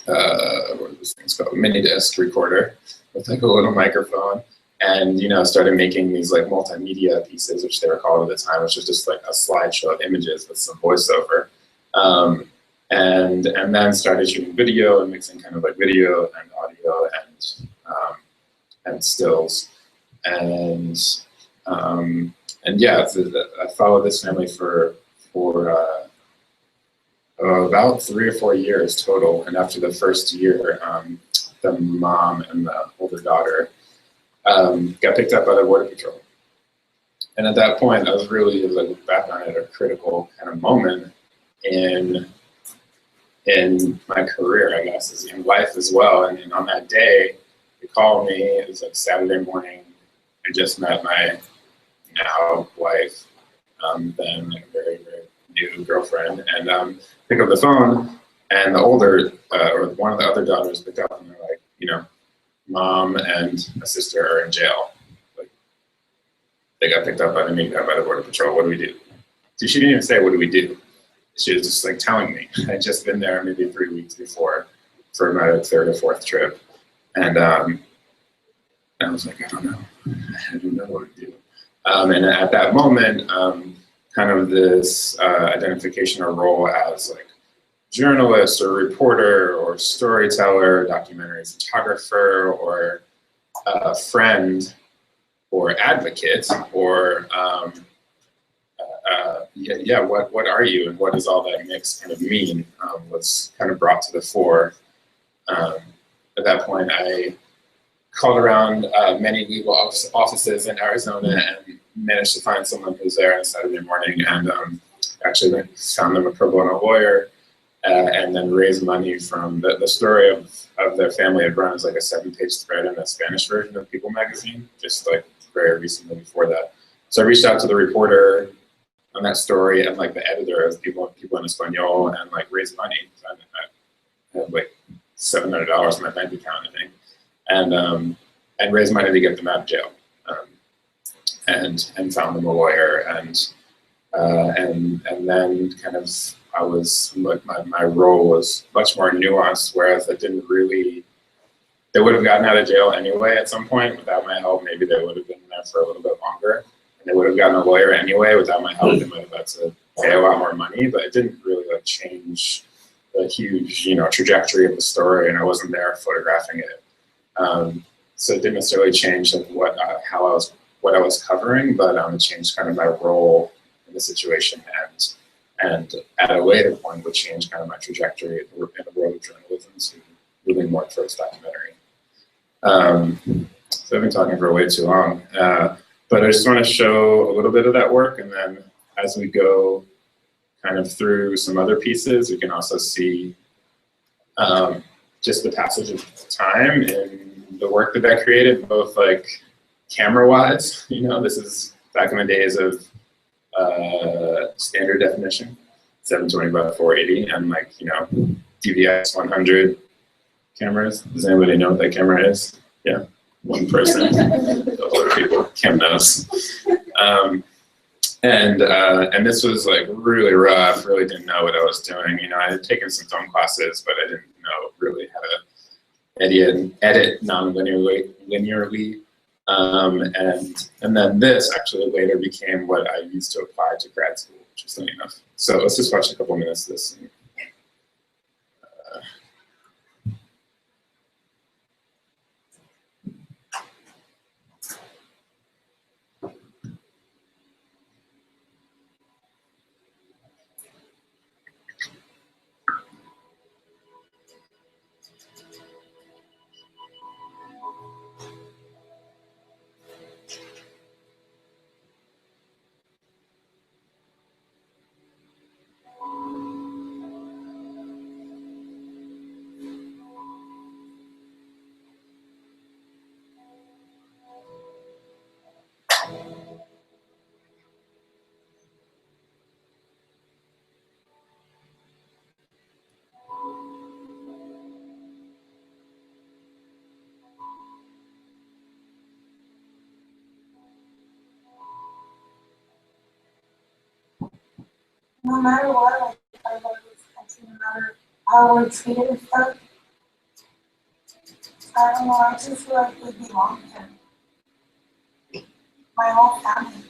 what are those things called, mini disc recorder with like a little microphone, and started making these like multimedia pieces, which they were called at the time, which was just like a slideshow of images with some voiceover, and then started shooting video and mixing kind of like video and audio and stills, and yeah, I followed this family for about 3 or 4 years total. And after the first year, the mom and the older daughter got picked up by the Border Patrol. And at that point, I was really, like, back on it, a critical kind of moment in my career, I guess, in life as well. And on that day, they called me. It was like Saturday morning. I just met my now wife, then a very, very new girlfriend, and pick up the phone, and the older, or one of the other daughters picked up, and they're like, mom and a sister are in jail. Like, they got picked up by the Border Patrol. What do we do? So she didn't even say, what do we do? She was just like telling me. I'd just been there maybe 3 weeks before for my 3rd or 4th trip. And I was like, I don't know. I don't know what to do. And at that moment, kind of this identification or role as like journalist or reporter or storyteller, documentary photographer, or friend or advocate, or what are you, and what does all that mix kind of mean, was kind of brought to the fore. At that point, I called around many legal offices in Arizona and managed to find someone who's there on Saturday morning, and actually found them a pro bono lawyer, and then raised money from the story of their family. Had run as like a 7-page thread in the Spanish version of People magazine, just like very recently before that. So I reached out to the reporter on that story and like the editor of People in Espanol, and like raised money. So I had like $700 in my bank account, I think, and raised money to get them out of jail, and found them a lawyer, and then kind of I was like my role was much more nuanced, whereas I didn't really. They would have gotten out of jail anyway at some point without my help. Maybe they would have been there for a little bit longer, and they would have gotten a lawyer anyway without my help. They might have had to pay a lot more money, but it didn't really like change the huge trajectory of the story, and I wasn't there photographing it. So it didn't necessarily change like what I was covering, but it changed kind of my role in the situation And at a later point would change kind of my trajectory in the world of journalism to moving more towards documentary. So I've been talking for way too long, but I just want to show a little bit of that work, and then as we go kind of through some other pieces, we can also see just the passage of time in the work that I created, both like camera-wise, you know, this is back in the days of standard definition, 720 by 480, and like, you know, DVX 100 cameras. Does anybody know what that camera is? Yeah, one person. Those other people. Kim knows. And this was like really rough. Really didn't know what I was doing. You know, I had taken some film classes, but I didn't know really how to edit non-linearly. And then this actually later became what I used to apply to grad school, which is funny enough. So let's just watch a couple minutes of this. No matter what, like, I love this country, no matter how we're treated and stuff. I don't know, I just feel like we belong here. My whole family.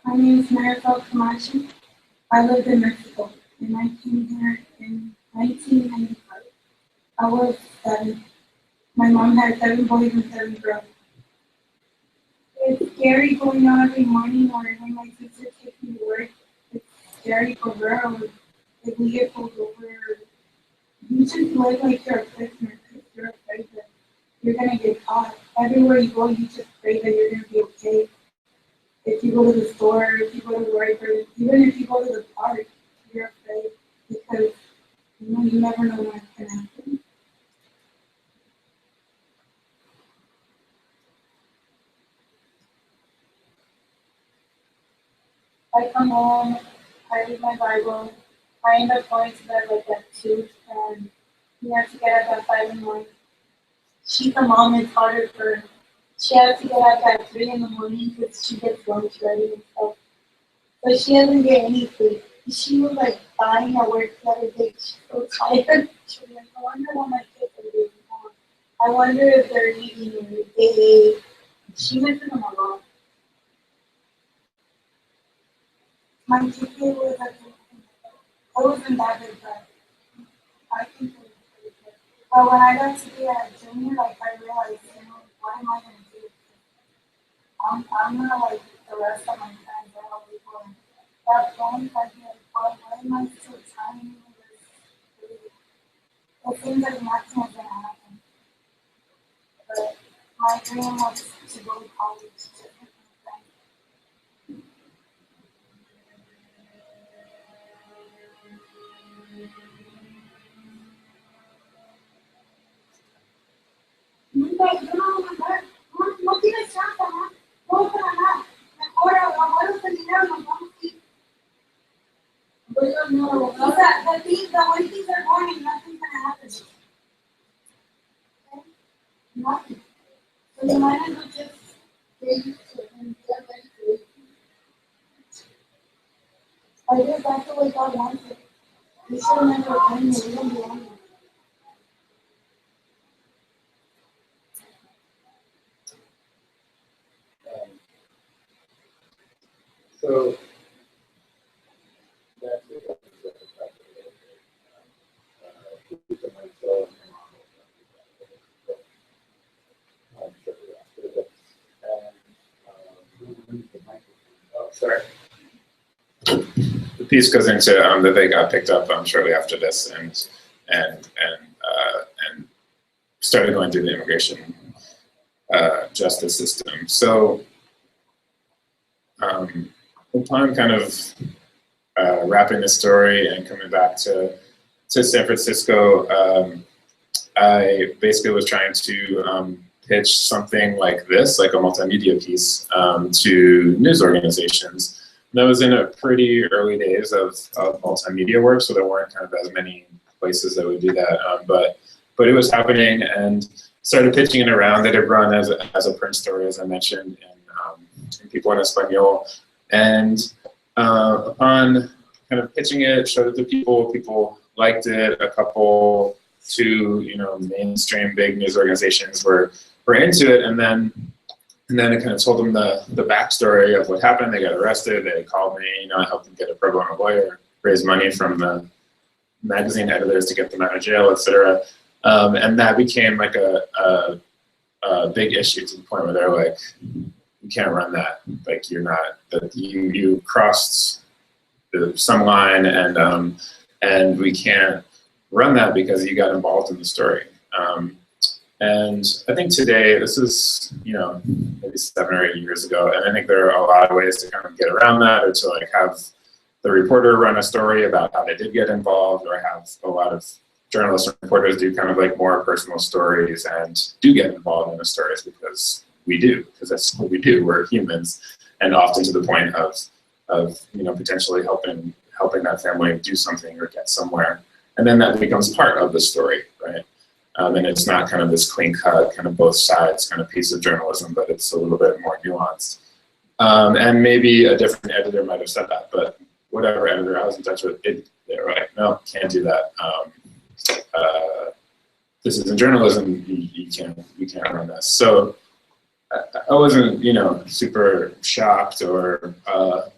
My name is Maribel Camacho. I lived in Mexico, and I came here in 1995. I was 7. My mom had 7 boys and 7 girls. It's scary going out every morning, or when my sister takes me to work. It's scary for her, or if we get pulled over. You just live like you're a prisoner because you're afraid that you're gonna get caught. Everywhere you go, you just pray that you're gonna be okay. If you go to the store, if you go to work, or even if you go to the park, you're afraid because you know you never know what's gonna happen. I come home, I read my Bible, I end up going to bed like at 2, and we have to get up at 5 in the morning. She's a mom, it's harder for her. She has to get up at 3 in the morning because she gets lunch ready and stuff. But she doesn't get any sleep. She was like dying at work the other day. She's so tired. She was like, I wonder what my kids are doing. I wonder if they're eating or if they ate. She misses them a lot. My GPA was at I wasn't that good, but I think it was pretty good. But when I got to be a junior, like I realized, you know, what am I gonna do? I'm not like the rest of my friends. They're all people. And that point, I'd be like, well, why am I still trying this? It seems like nothing is gonna happen. But my dream was to go to college to pick my friends. No tienes chance, ¿no? No para nada. Mejor abuelos el dinero nos vamos a ir. No, o sea, the way things are going, nothing's gonna happen. Okay? Nothing. So you might as well just get used to it and get ready for it. I guess that's the way God wants it. We should never offend me, we don't belong here. So that's it. sorry. The piece goes into that they got picked up shortly after this and started going through the immigration justice system. So upon kind of wrapping the story and coming back to San Francisco, I basically was trying to pitch something like this, like a multimedia piece, to news organizations. And that was in a pretty early days of multimedia work, so there weren't kind of as many places that would do that. But it was happening, and started pitching it around. That had run as a print story, as I mentioned, in People en Español. And upon kind of pitching it, showed it to people liked it. A couple, two, mainstream big news organizations were into it, and then I kind of told them the backstory of what happened. They got arrested. They called me. I helped them get a pro bono lawyer, raise money from the magazine editors to get them out of jail, etc. And that became like a big issue, to the point where they're like, "You can't run that. Like, you're not. You crossed some line, and we can't run that because you got involved in the story." And I think today, this is, maybe 7 or 8 years ago, and I think there are a lot of ways to kind of get around that, or to like have the reporter run a story about how they did get involved, or have a lot of journalists and reporters do kind of like more personal stories and do get involved in the stories because that's what we do. We're humans, and often to the point of potentially helping that family do something or get somewhere, and then that becomes part of the story, right? And it's not kind of this clean cut, kind of both sides kind of piece of journalism, but it's a little bit more nuanced. And maybe a different editor might have said that, but whatever editor I was in touch with, they're like, no, can't do that. This isn't journalism. You can't run this. So I wasn't, super shocked or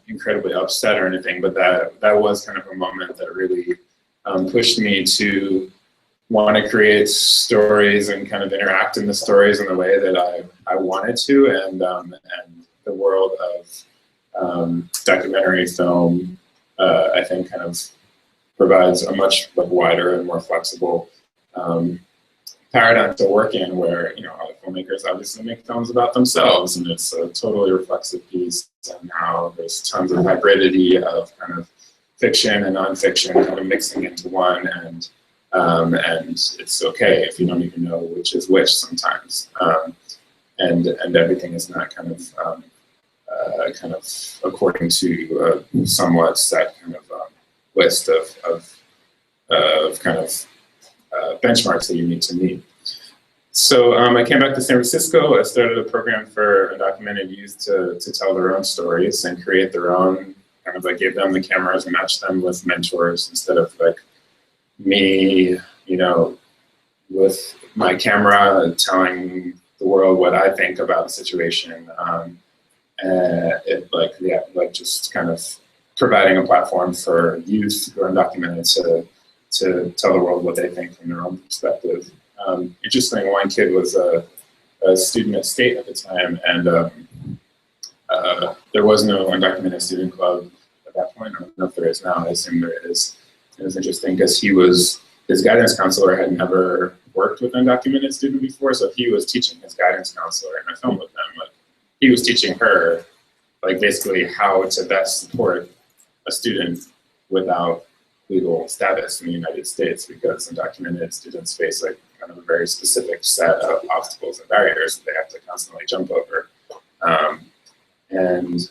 incredibly upset or anything, but that was kind of a moment that really pushed me to want to create stories and kind of interact in the stories in the way that I wanted to, and the world of documentary film, I think, kind of provides a much wider and more flexible paradigm to work in, where other filmmakers obviously make films about themselves, and it's a totally reflexive piece. And now there's tons of hybridity of kind of fiction and nonfiction kind of mixing into one, and it's okay if you don't even know which is which sometimes, and everything is not kind of according to a somewhat set kind of list of kind of benchmarks that you need to meet. So I came back to San Francisco. I started a program for undocumented youth to tell their own stories and create their own, kind of, I gave them the cameras and matched them with mentors, instead of like me, with my camera telling the world what I think about the situation. Just kind of providing a platform for youth who are undocumented to tell the world what they think from their own perspective. Interesting, one kid was a student at State at the time, and there was no undocumented student club at that point. I don't know if there is now. I assume there is. It was interesting because his guidance counselor had never worked with undocumented student before, so he was teaching his guidance counselor, and I filmed with them. Like, he was teaching her, like, basically how to best support a student without legal status in the United States, because undocumented students face like kind of a very specific set of obstacles and barriers that they have to constantly jump over. And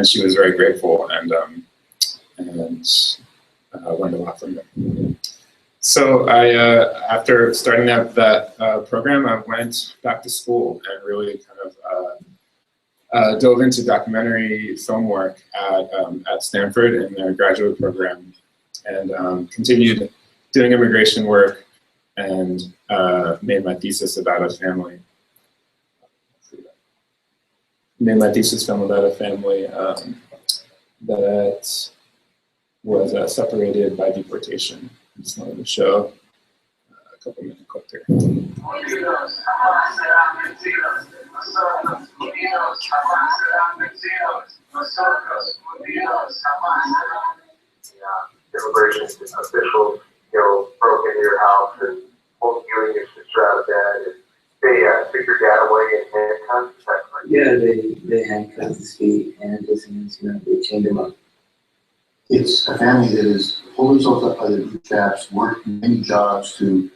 she was very grateful, and learned a lot from them. So after starting that program, I went back to school and really kind of dove into documentary film work at Stanford in their graduate program, and continued doing immigration work, and made my thesis about a family. Made my thesis film about a family that was separated by deportation. I just wanted to show a couple minute clip here. Unidos jamás serán vencidos. Nosotros unidos jamás serán vencidos. Nosotros unidos jamás serán vencidos. Immigration officials, broke into your house and pulled you and your sister out of bed, and they took your dad away and handcuffed. Is that correct? Yeah, they handcuffed his feet and his hands, they chained him up. It's a family that is pulled themselves up by the bootstraps, worked many jobs to,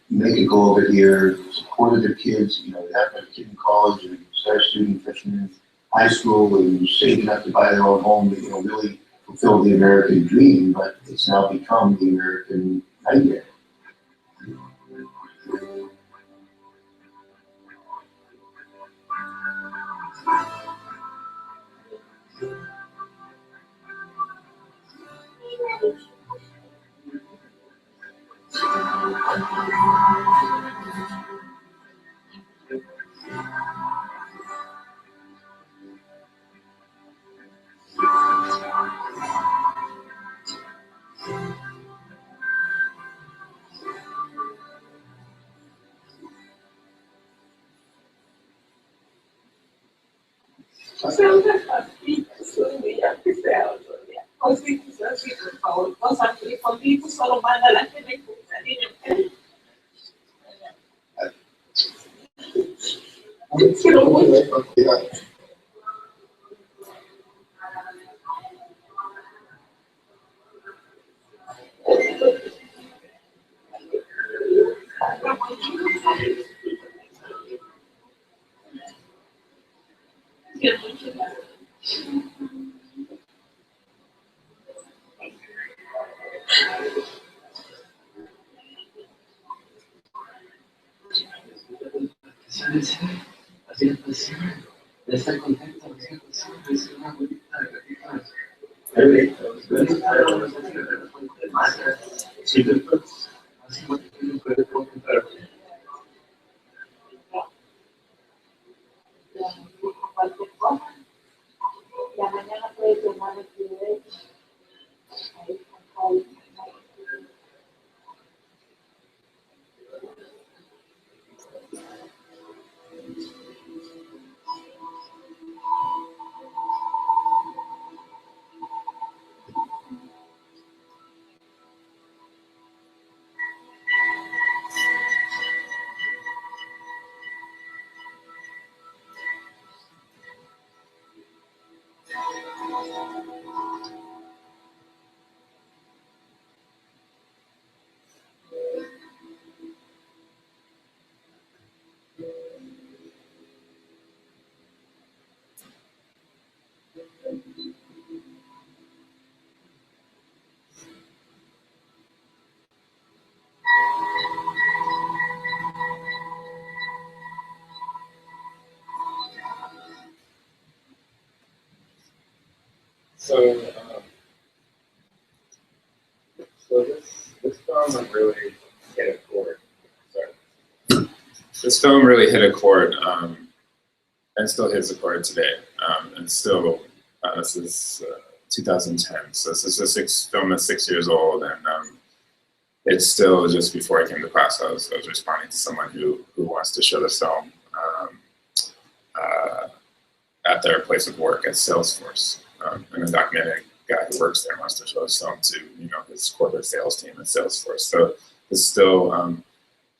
make it go over here, supported their kids, they have a kid in college and started student freshman in high school and saving up to buy their own home, really fulfill the American dream, but it's now become the American nightmare. So this film really hit a chord. Sorry. This film really hit a chord, and still hits a chord today. And still, this is 2010, so this is a film that's 6 years old, and it's still just before I came to class. I was responding to someone who wants to show this film at their place of work at Salesforce, and the documentary guy who works there wants to show this film to his corporate sales team at Salesforce. So this still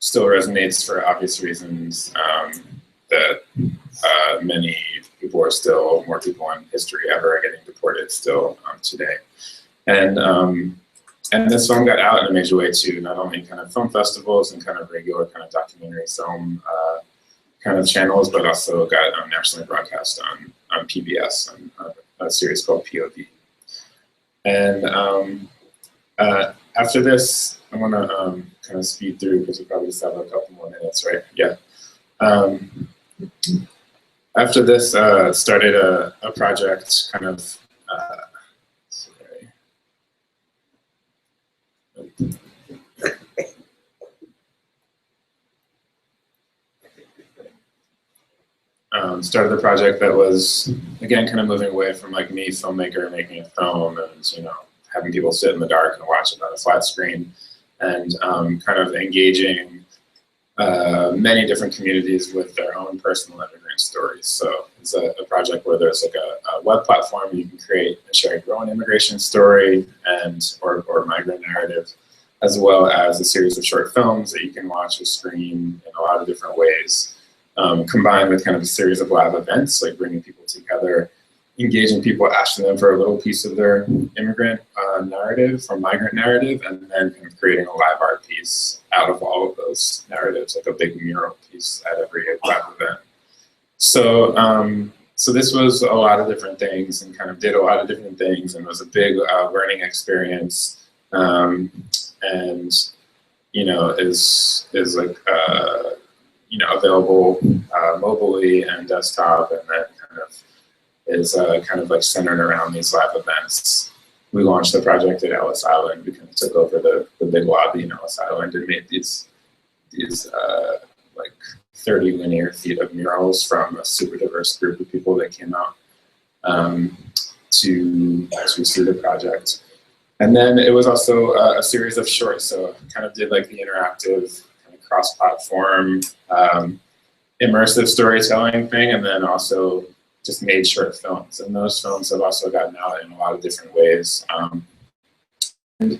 resonates for obvious reasons, that many people more people in history ever are getting deported still today. And this film got out in a major way to not only kind of film festivals and kind of regular kind of documentary film kind of channels, but also got nationally broadcast on PBS and a series called POV. And after this, I want to kind of speed through because we probably just have a couple more minutes, right? Yeah. After this, started a project kind of, started a project that was, again, kind of moving away from like me, filmmaker, making a film and, having people sit in the dark and watch it on a flat screen, and kind of engaging many different communities with their own personal immigrant stories. So it's a project where there's like a web platform you can create and share your own immigration story or migrant narrative, as well as a series of short films that you can watch or stream in a lot of different ways, combined with kind of a series of live events, like bringing people together, engaging people, asking them for a little piece of their immigrant narrative or migrant narrative, and then kind of creating a live art piece out of all of those narratives, like a big mural piece at every live event. So, so this was a lot of different things and kind of did a lot of different things, and was a big learning experience. And you know, is like you know, available mobilely and desktop, and then kind of is kind of like centered around these live events. We launched the project at Ellis Island. We kind of took over the big lobby in Ellis Island and made these like 30 linear feet of murals from a super diverse group of people that came out to see the project. And then it was also a series of shorts, so kind of did like the interactive kind of cross-platform immersive storytelling thing, and then also just made short films. And those films have also gotten out in a lot of different ways. And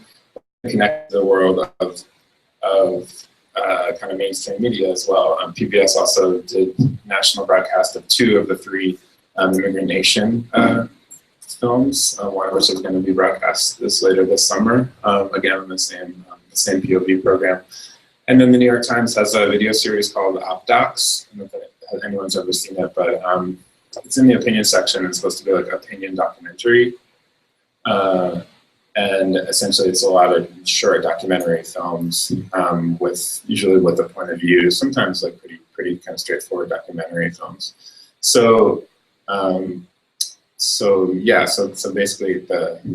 connect the world of kind of mainstream media as well. PBS also did national broadcast of 2 of the 3 Immigrant Nation films, one of which is going to be broadcast later this summer, again on the same POV program. And then the New York Times has a video series called OpDocs. I don't know if anyone's ever seen it, but it's in the opinion section. It's supposed to be like an opinion documentary. And essentially it's a lot of short documentary films usually with a point of view, sometimes like pretty kind of straightforward documentary films. So so basically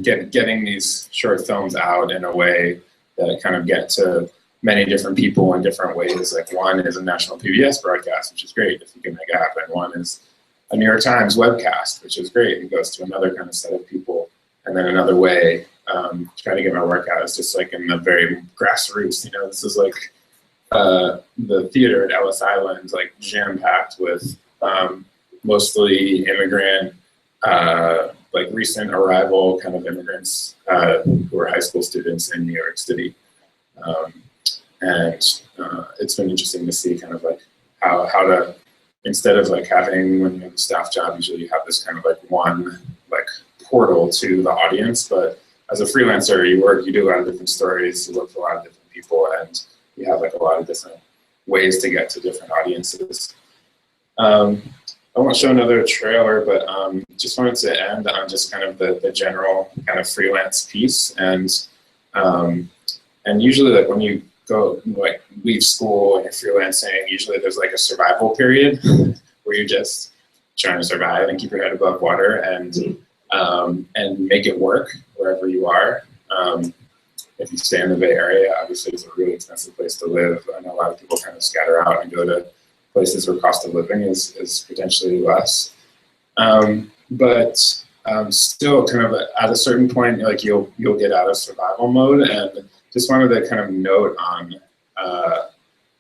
getting these short films out in a way that kind of get to many different people in different ways. Like one is a national PBS broadcast, which is great if you can make it happen. One is a New York Times webcast, which is great. It goes to another kind of set of people. And then another way, trying to get my work out is just like in the very grassroots, you know, this is like the theater at Ellis Island, like jam-packed with mostly immigrant, like recent arrival kind of immigrants who are high school students in New York City. And it's been interesting to see kind of like how to, instead of like having, when you have a staff job, usually you have this kind of like one like portal to the audience, but as a freelancer, you do a lot of different stories, you look for a lot of different people, and you have like a lot of different ways to get to different audiences. I won't show another trailer, but just wanted to end on just kind of the general kind of freelance piece. And usually like when you go like leave school and you're freelancing, usually there's like a survival period where you're just trying to survive and keep your head above water and make it work wherever you are. If you stay in the Bay Area, obviously it's a really expensive place to live. I know a lot of people kind of scatter out and go to places where cost of living is potentially less. But still kind of at a certain point, like you'll get out of survival mode. And just wanted to kind of note on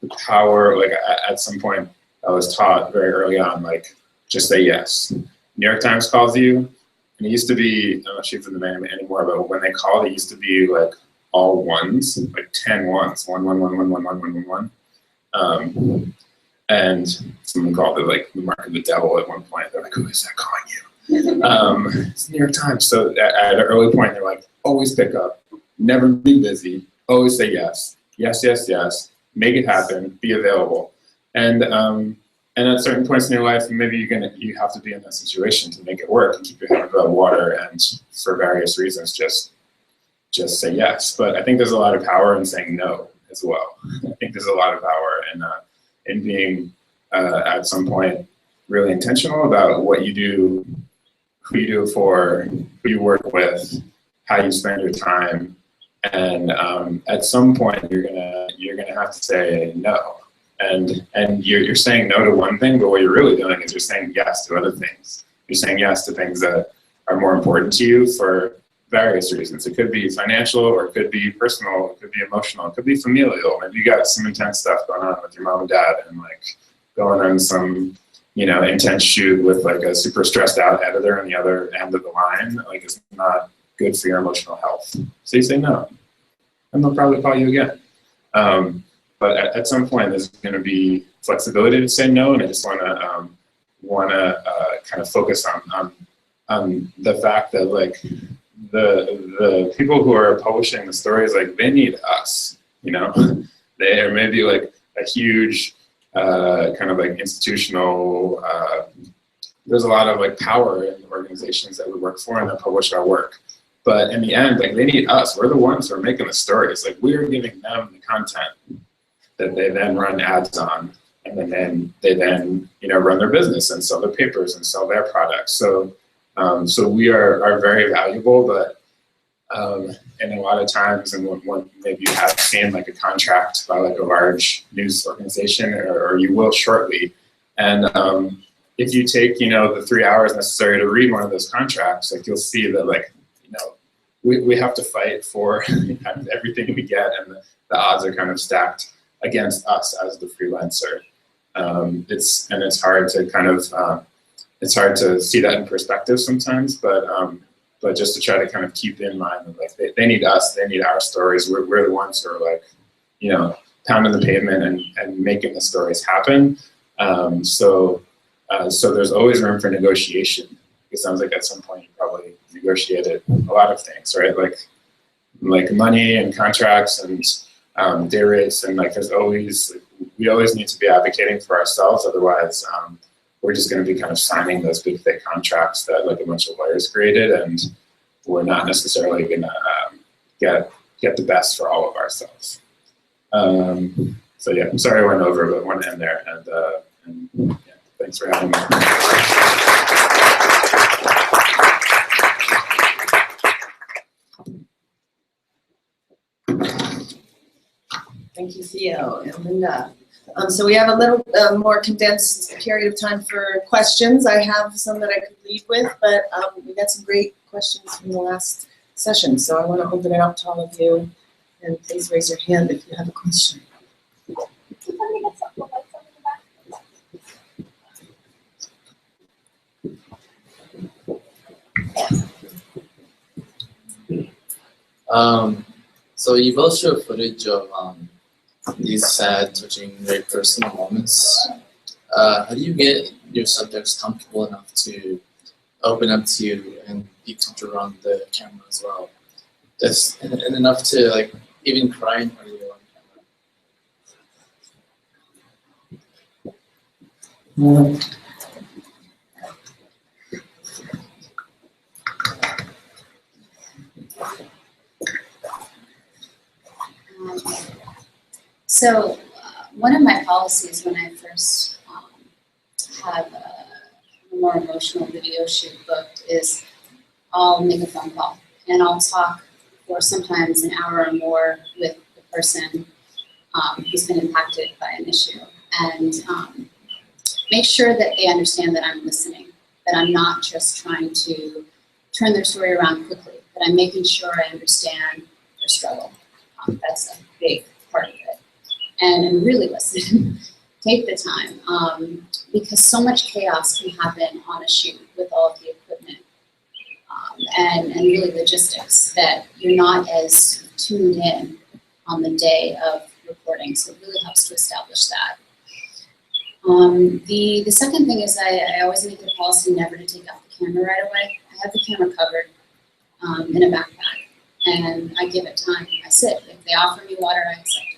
the power, like at some point I was taught very early on, like just say yes. New York Times calls you, and it used to be, I'm not sure if it's in the manual anymore, but when they called, it used to be like all ones, like 10 ones, 1, 1, 1, 1, 1, 1, 1, 1, 1. And someone called it like the mark of the devil at one point. They're like, who is that calling you? It's the New York Times. So at an early point, they're like, always pick up, never be busy, always say yes, yes, yes, yes, make it happen, be available. And at certain points in your life, maybe you have to be in that situation to make it work and keep your head above water, and for various reasons, just say yes. But I think there's a lot of power in saying no as well. I think there's a lot of power in being at some point really intentional about what you do, who you do it for, who you work with, how you spend your time, and at some point you're gonna have to say no. And you're saying no to one thing, but what you're really doing is you're saying yes to other things. You're saying yes to things that are more important to you for various reasons. It could be financial, or it could be personal, it could be emotional, it could be familial. Maybe you got some intense stuff going on with your mom and dad, and like going on some, you know, intense shoot with like a super stressed out editor on the other end of the line, like it's not good for your emotional health. So you say no, and they'll probably call you again. But at some point, there's going to be flexibility to say no, and I just want to kind of focus on the fact that like the people who are publishing the stories, like they need us, you know. They are maybe like a huge kind of like institutional. There's a lot of like power in organizations that we work for and that publish our work. But in the end, like they need us. We're the ones who are making the stories. Like we're giving them the content that they then run ads on, and then they you know, run their business and sell their papers and sell their products. So so we are very valuable, but and a lot of times, and when maybe you have seen like a contract by like a large news organization, or you will shortly, and if you take, you know, the 3 hours necessary to read one of those contracts, like you'll see that like, you know, we have to fight for kind of everything we get, and the odds are kind of stacked against us as the freelancer. It's hard to kind of it's hard to see that in perspective sometimes, but just to try to kind of keep in mind that like they need us, they need our stories. We're the ones who are like, you know, pounding the pavement and making the stories happen. So there's always room for negotiation. It sounds like at some point you probably negotiated a lot of things, right? Like money and contracts and day rates, and like we always need to be advocating for ourselves. Otherwise, we're just going to be kind of signing those big thick contracts that like a bunch of lawyers created, and we're not necessarily going to get the best for all of ourselves. So yeah, I'm sorry I went over, but I want to end there, and yeah, thanks for having me. Thank you, Theo and Linda. So we have a little more condensed period of time for questions. I have some that I could lead with, but we got some great questions from the last session. So I want to open it up to all of you, and please raise your hand if you have a question. So you both showed footage of these sad, touching, very personal moments. How do you get your subjects comfortable enough to open up to you and be comfortable on the camera as well? Just and enough to like even cry in front of you on camera. So one of my policies when I first have a more emotional video shoot booked is I'll make a phone call and I'll talk for sometimes an hour or more with the person who's been impacted by an issue, and make sure that they understand that I'm listening, that I'm not just trying to turn their story around quickly, that I'm making sure I understand their struggle. That's a big part of it. And really listen, take the time, because so much chaos can happen on a shoot with all of the equipment and really logistics that you're not as tuned in on the day of recording, so it really helps to establish that. The second thing is I always make it a policy never to take out the camera right away. I have the camera covered in a backpack, and I give it time. I sit. If they offer me water, I accept it.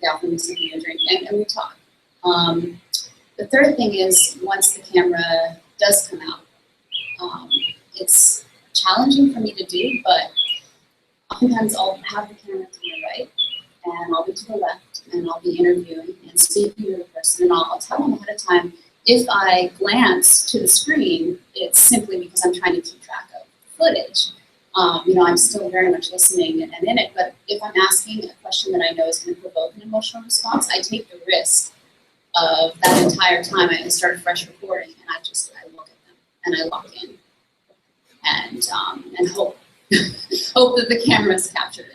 They offer me something to drink, and we talk. The third thing is once the camera does come out, it's challenging for me to do, but oftentimes I'll have the camera to the right, and I'll be to the left, and I'll be interviewing and speaking to the person, and I'll tell them ahead of time, if I glance to the screen, it's simply because I'm trying to keep track of footage. I'm still very much listening and in it, but if I'm asking a question that I know is going to provoke an emotional response, I take the risk of that entire time. I start a fresh recording, and I look at them, and I lock in. and hope hope that the cameras captured it.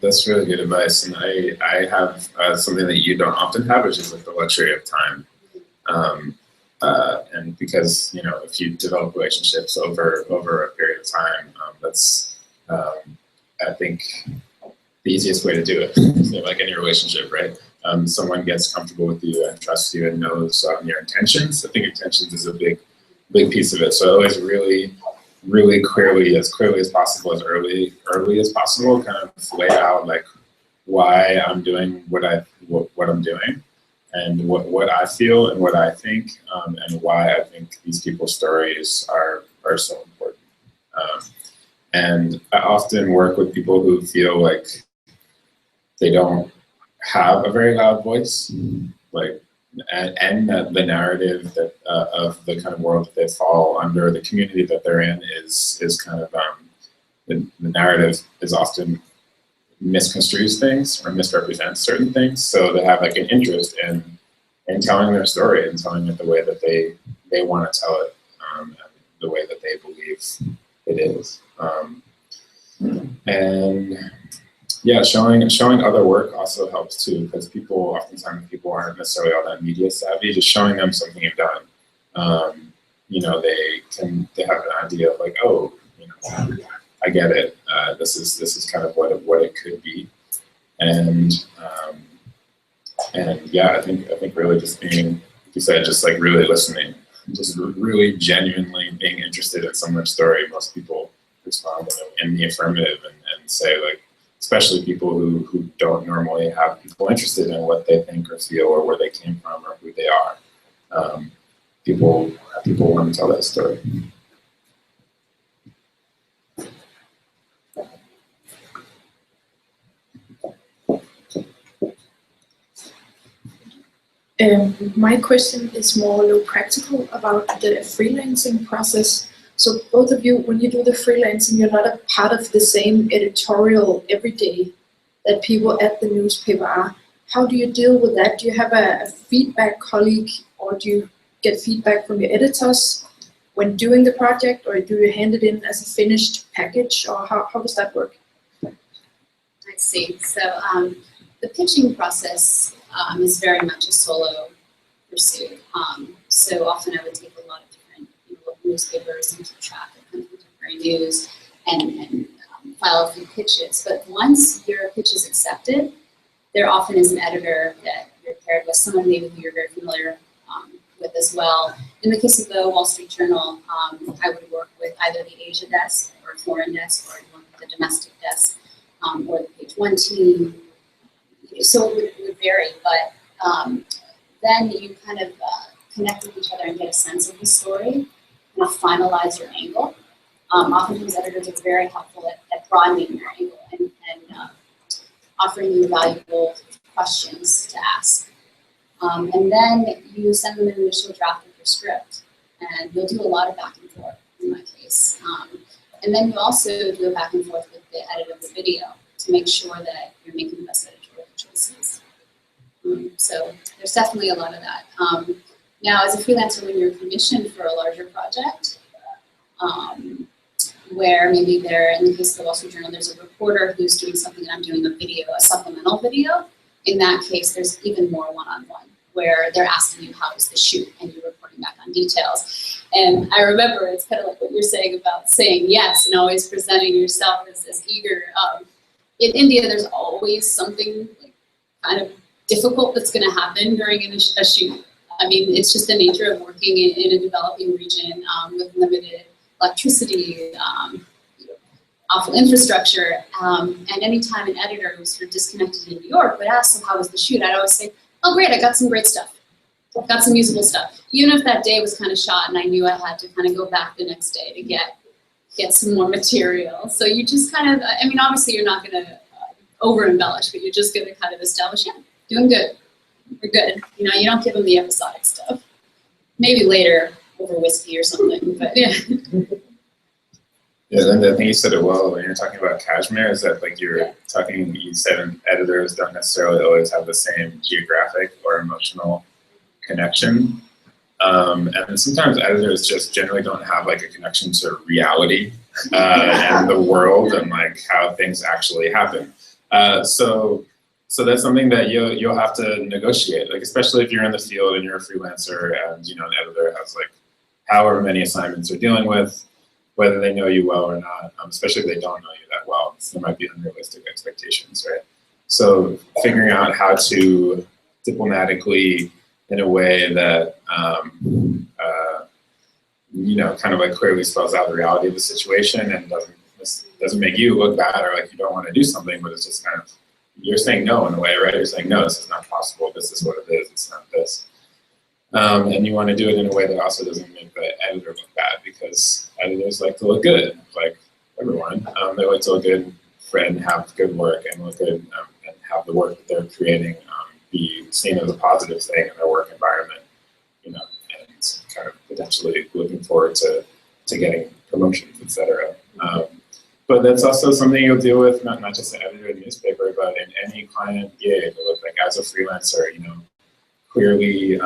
That's really good advice, and I have something that you don't often have, which is like the luxury of time. And because, you know, if you develop relationships over a period of time, that's I think the easiest way to do it. Like any relationship, right? Someone gets comfortable with you and trusts you and knows your intentions. I think intentions is a big piece of it. So always really clearly as possible, as early as possible, kind of lay out like why I'm doing what I'm doing, and what I feel and what I think, and why I think these people's stories are so important. And I often work with people who feel like they don't have a very loud voice, like, and that the narrative that of the kind of world that they fall under, the community that they're in, is kind of the narrative is often misconstrues things or misrepresents certain things. So they have like an interest in telling their story and telling it the way that they want to tell it, and the way that they believe it is. And yeah, showing other work also helps too, because oftentimes people aren't necessarily all that media savvy. Just showing them something you've done, you know, they have an idea of like, oh, you know, I get it. This is kind of what it could be, and yeah, I think really just being, like you said, just like really listening, just really genuinely being interested in someone's story. Most people respond in the affirmative and say, like, especially people who don't normally have people interested in what they think or feel or where they came from or who they are. People want to tell that story. My question is more a little practical about the freelancing process. So both of you, when you do the freelancing, you're not a part of the same editorial every day that people at the newspaper are. How do you deal with that? Do you have a feedback colleague, or do you get feedback from your editors when doing the project, or do you hand it in as a finished package, or how does that work? I see. So the pitching process is very much a solo pursuit. So often I would take a lot of different local newspapers and keep track of kind of contemporary news and file a few pitches. But once your pitch is accepted, there often is an editor that you're paired with, someone maybe who you're very familiar with as well. In the case of the Wall Street Journal, I would work with either the Asia desk or foreign desk, or the domestic desk, or the page one team. So it would vary, but then you kind of connect with each other and get a sense of the story, and finalize your angle. Oftentimes editors are very helpful at broadening your angle and offering you valuable questions to ask. And then you send them an initial draft of your script, and you'll do a lot of back and forth in my case. And then you also do a back and forth with the edit of the video to make sure that you're making the best editorial choices. So there's definitely a lot of that. Now, as a freelancer, when you're commissioned for a larger project, where maybe in the case of the Wall Street Journal, there's a reporter who's doing something and I'm doing a video, a supplemental video. In that case, there's even more one-on-one, where they're asking you how was the shoot and you're reporting back on details. And I remember it's kind of like what you're saying about saying yes and always presenting yourself as eager. In India, there's always something like kind of difficult that's going to happen during a shoot. I mean, it's just the nature of working in a developing region with limited electricity, awful infrastructure, and anytime an editor who's sort of disconnected in New York would ask, so how was the shoot? I'd always say, oh great, I got some great stuff. I've got some usable stuff. Even if that day was kind of shot and I knew I had to kind of go back the next day to get some more material. So you just kind of, I mean, obviously you're not going to over embellish, but you're just going to kind of establish, yeah, doing good, we're good. You know, you don't give them the episodic stuff. Maybe later over whiskey or something, but yeah. Yeah, Linda, I think you said it well when you're talking about Kashmir, is that like you said editors don't necessarily always have the same geographic or emotional connection. And sometimes editors just generally don't have like a connection to reality and the world and like how things actually happen. So that's something that you'll have to negotiate, like especially if you're in the field and you're a freelancer and an editor has like however many assignments they're dealing with, whether they know you well or not, especially if they don't know you that well, so there might be unrealistic expectations, right? So figuring out how to diplomatically, in a way that kind of like clearly spells out the reality of the situation and doesn't make you look bad or like you don't want to do something, but it's just kind of, you're saying no in a way, right? You're saying, no, this is not possible. This is what it is. It's not this. And you want to do it in a way that also doesn't make the editor look bad, because editors like to look good, like everyone. They like to look good and have good work and look good and have the work that they're creating be seen as a positive thing in their work environment, and kind of potentially looking forward to getting promotions, etc. But that's also something you'll deal with, not just an editor in a newspaper, but in any client gig, like as a freelancer, clearly,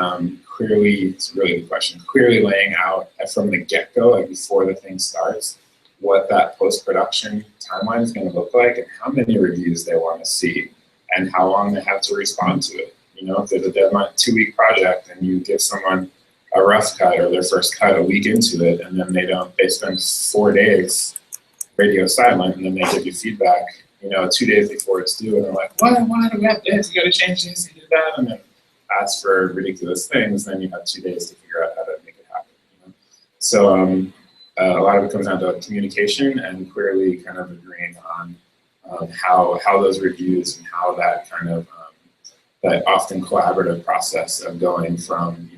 it's a really good question, clearly laying out from the get-go, like before the thing starts, what that post-production timeline is going to look like and how many reviews they want to see and how long they have to respond to it. If there's a deadline, 2-week project, and you give someone a rough cut or their first cut a week into it, and then they spend 4 days radio silent, and then they give you feedback, 2 days before it's due, and they're like, why do we have this? You got to change this, you do that, and then ask for ridiculous things. Then you have 2 days to figure out how to make it happen. So a lot of it comes down to communication and clearly kind of agreeing on how those reviews and how that kind of that often collaborative process of going from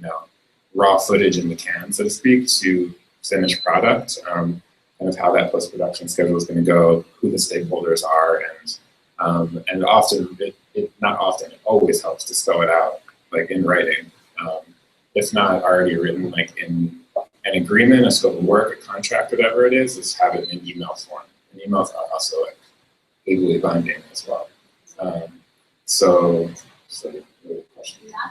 raw footage in the can, so to speak, to finished product. Kind of how that post-production schedule is going to go, who the stakeholders are, and often, not often, it always helps to spell it out, like in writing. If not already written, like in an agreement, a scope of work, a contract, whatever it is have it in email form. And emails are also like legally binding as well. Not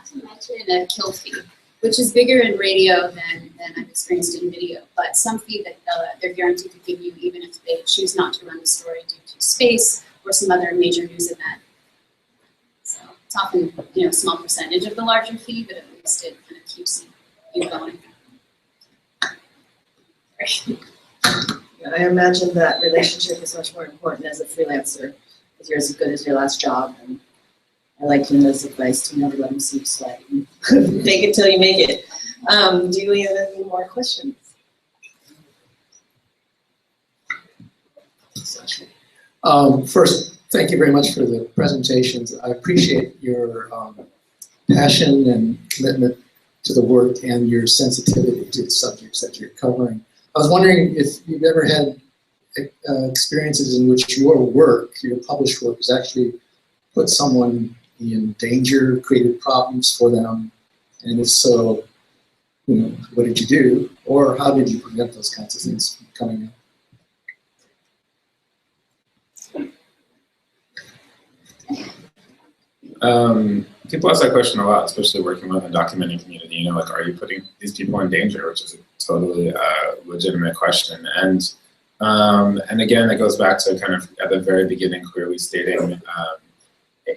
to mention a kill fee, which is bigger in radio than I've experienced in video, but some fee that they're guaranteed to give you even if they choose not to run the story due to space or some other major news event. So it's often a small percentage of the larger fee, but at least it kind of keeps you going. Yeah, I imagine that relationship is much more important as a freelancer, because you're as good as your last job. And I like Linda's advice to never let them see you sweat. Make it till you make it. Do we have any more questions? Sachi. First, thank you very much for the presentations. I appreciate your passion and commitment to the work and your sensitivity to the subjects that you're covering. I was wondering if you've ever had experiences in which your work, your published work, has actually put someone in danger, created problems for them, and if so, what did you do, or how did you prevent those kinds of things from coming up? People ask that question a lot, especially working with the documenting community. Like, are you putting these people in danger? Which is a totally legitimate question. And again, it goes back to kind of at the very beginning, clearly stating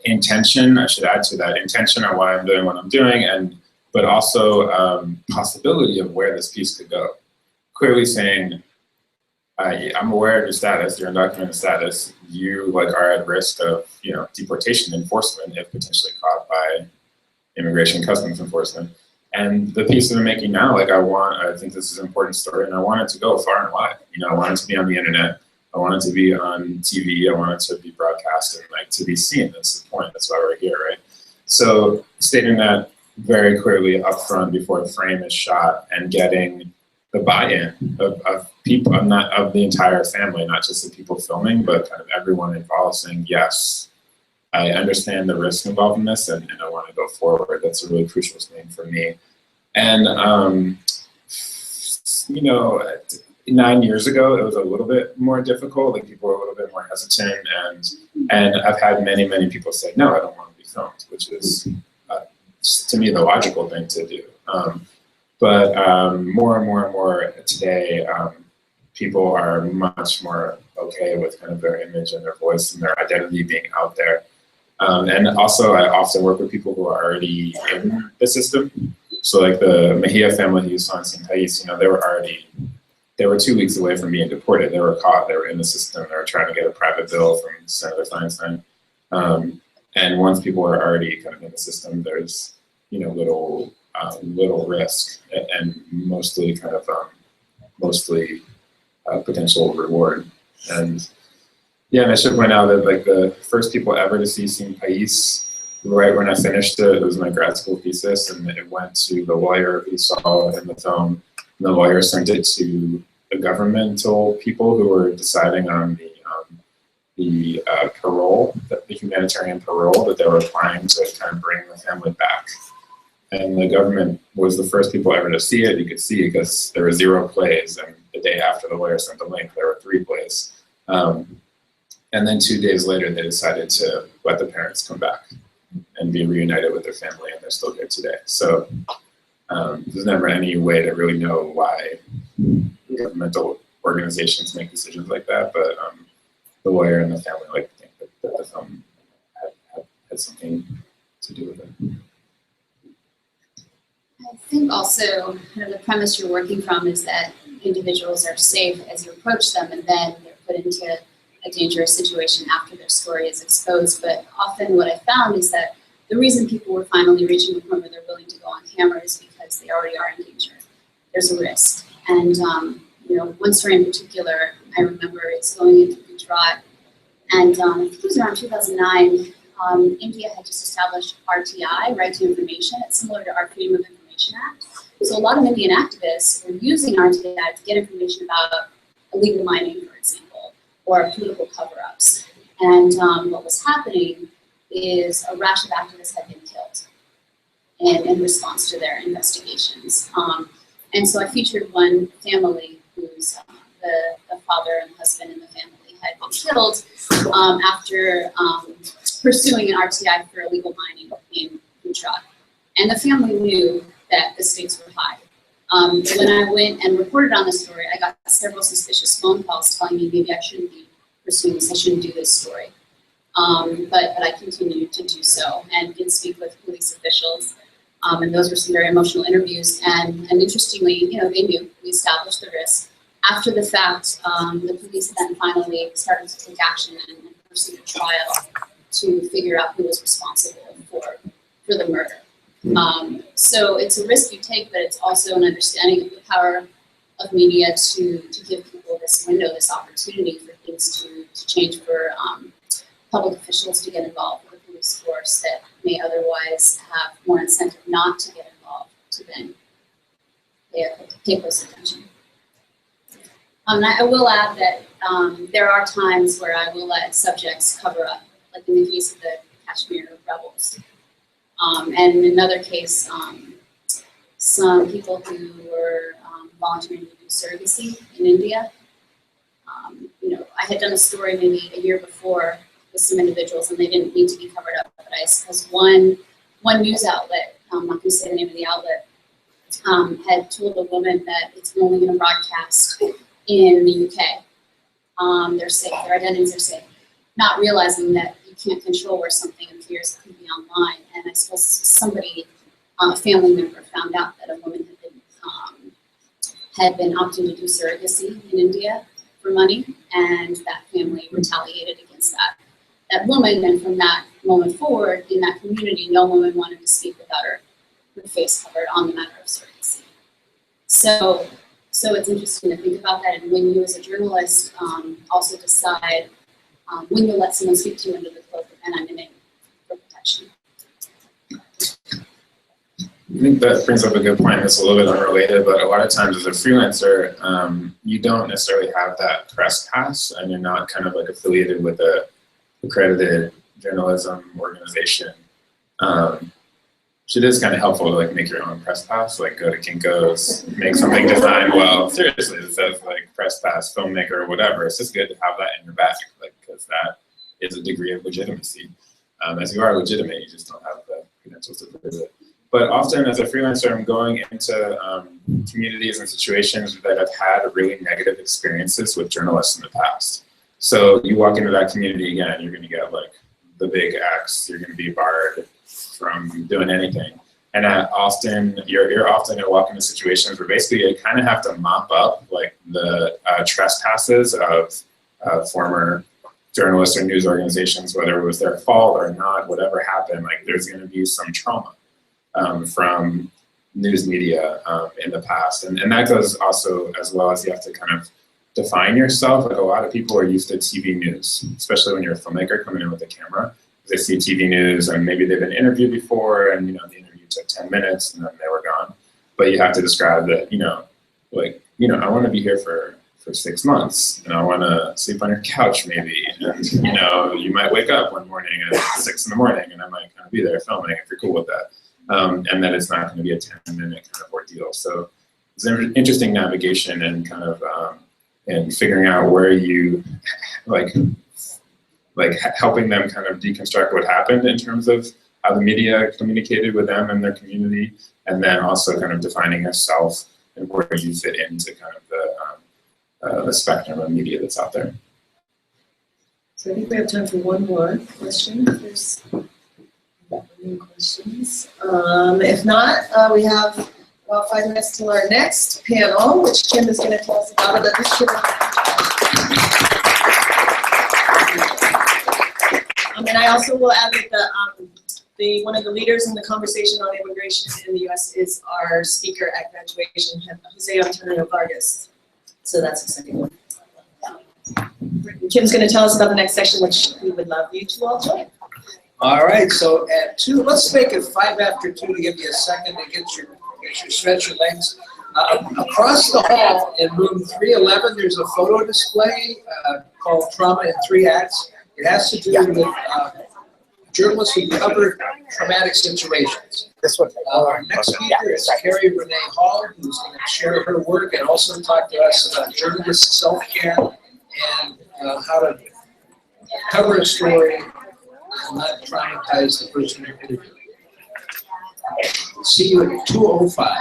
intention. I should add to that intention on why I'm doing what I'm doing, but also possibility of where this piece could go. Clearly saying, I'm aware of your status, your undocumented status. You are at risk of deportation enforcement if potentially caught by immigration and customs enforcement. And the piece that I'm making now, I think this is an important story, and I want it to go far and wide. I want it to be on the internet. I want it to be on TV. I want it to be broadcast and to be seen. That's the point. That's why we're here, right? So stating that very clearly up front before the frame is shot and getting the buy-in of people, not of the entire family, not just the people filming, but kind of everyone involved saying, yes, I understand the risk involved in this and I want to go forward. That's a really crucial thing for me. And, 9 years ago, it was a little bit more difficult. People were a little bit more hesitant, and I've had many, many people say, no, I don't want to be filmed, which is, to me, the logical thing to do. But more and more and more today, people are much more okay with kind of their image and their voice and their identity being out there. And also, I often work with people who are already in the system. So like the Mejia family who you saw in St. Thais, they were 2 weeks away from being deported. They were caught, they were in the system, they were trying to get a private bill from Senator Feinstein. And once people are already kind of in the system, there's, little risk and mostly kind of, potential reward. And yeah, and I should point out that like the first people ever to see St. Thais, right when I finished it, it was my grad school thesis, and it went to the lawyer who saw in the film. And the lawyer sent it to the governmental people who were deciding on the parole, the humanitarian parole that they were applying to kind of bring the family back. And the government was the first people ever to see it. You could see it because there were 0 plays, and the day after the lawyer sent the link, there were 3 plays. And then 2 days later, they decided to let the parents come back and be reunited with their family, and they're still here today. So there's never any way to really know why governmental organizations make decisions like that, but the lawyer and the family think that the film had something to do with it. I think also kind of the premise you're working from is that individuals are safe as you approach them, and then they're put into a dangerous situation after their story is exposed. But often what I found is that the reason people were finally reaching the point where they're willing to go on camera is because they already are in danger. There's a risk. And one story in particular I remember is going into Gujarat, and I think it was around 2009, India had just established RTI, Right to Information. It's similar to our Freedom of Information Act. So a lot of Indian activists were using RTI to get information about illegal mining, for example, or political cover-ups. And what was happening is a rash of activists had been killed in response to their investigations. And so I featured one family whose the father and husband in the family had been killed after pursuing an RTI for illegal mining in Gujarat. And the family knew that the stakes were high. When I went and reported on the story, I got several suspicious phone calls telling me maybe I shouldn't be pursuing this, I shouldn't do this story. But I continued to do so and did speak with police officials. And those were some very emotional interviews. And interestingly, they knew we established the risk. After the fact, the police then finally started to take action and pursue a trial to figure out who was responsible for the murder. So it's a risk you take, but it's also an understanding of the power of media to give people this window, this opportunity for things to change, for public officials to get involved with the police force that may otherwise have more incentive not to get involved, to then pay close attention. I will add that there are times where I will let subjects cover up, like in the case of the Kashmir rebels. And in another case, some people who were volunteering to do surrogacy in India. I had done a story maybe a year before with some individuals, and they didn't need to be covered up. But I suppose one news outlet, I'm not going to say the name of the outlet, had told a woman that it's only going to broadcast in the UK. They're safe, their identities are safe, not realizing that you can't control where something appears. It could be online. And I suppose somebody, a family member, found out that a woman had been opting to do surrogacy in India for money, and that family retaliated against that woman. And from that moment forward, in that community, no woman wanted to speak without her face covered on the matter of surrogacy. So it's interesting to think about that, and when you as a journalist also decide when you let someone speak to you under the cloak of anonymity for protection. I think that brings up a good point. It's a little bit unrelated, but a lot of times as a freelancer, you don't necessarily have that press pass, and you're not kind of like affiliated with a accredited journalism organization. So it is kind of helpful to like make your own press pass, like go to Kinko's, make something designed well. Seriously, it says like press pass, filmmaker, or whatever. It's just good to have that in your back, like, because that is a degree of legitimacy. As you are legitimate, you just don't have the credentials to prove it. But often as a freelancer, I'm going into communities and situations that have had really negative experiences with journalists in the past. So you walk into that community again, you're gonna get like the big X, you're gonna be barred from doing anything. And often, you're often gonna walk into situations where basically you kind of have to mop up like the trespasses of former journalists or news organizations, whether it was their fault or not, whatever happened, like there's gonna be some trauma from news media in the past. And that goes also as well as you have to kind of define yourself. Like a lot of people are used to TV news, especially when you're a filmmaker coming in with a camera. They see TV news and maybe they've been interviewed before and, you know, the interview took 10 minutes and then they were gone. But you have to describe that, you know, like, you know, I want to be here for 6 months and I want to sleep on your couch maybe. And, you know, you might wake up one morning at 6 in the morning and I might kind of be there filming if you're cool with that. And then it's not going to be a 10-minute kind of ordeal. So it's an interesting navigation and kind of and figuring out where you like helping them kind of deconstruct what happened in terms of how the media communicated with them and their community, and then also kind of defining yourself and where you fit into kind of the spectrum of media that's out there. So I think we have time for one more question. If there's any questions. If not, we have about 5 minutes till our next panel, which Kim is going to tell us about. And I also will add that one of the leaders in the conversation on immigration in the U.S. is our speaker at graduation, Jose Antonio Vargas. So that's exciting. Kim's going to tell us about the next section, which we would love you to all join. All right, so at 2, let's make it 5 after 2 to give you a second to get your stretch your legs. Across the hall in room 311, there's a photo display called Trauma in 3 Acts. It has to do with journalists who cover traumatic situations. Our next speaker is Carrie Renee Hall, who's going to share her work and also talk to us about journalist self-care and how to cover a story and not traumatize the person you're interviewing. See you at 2:05.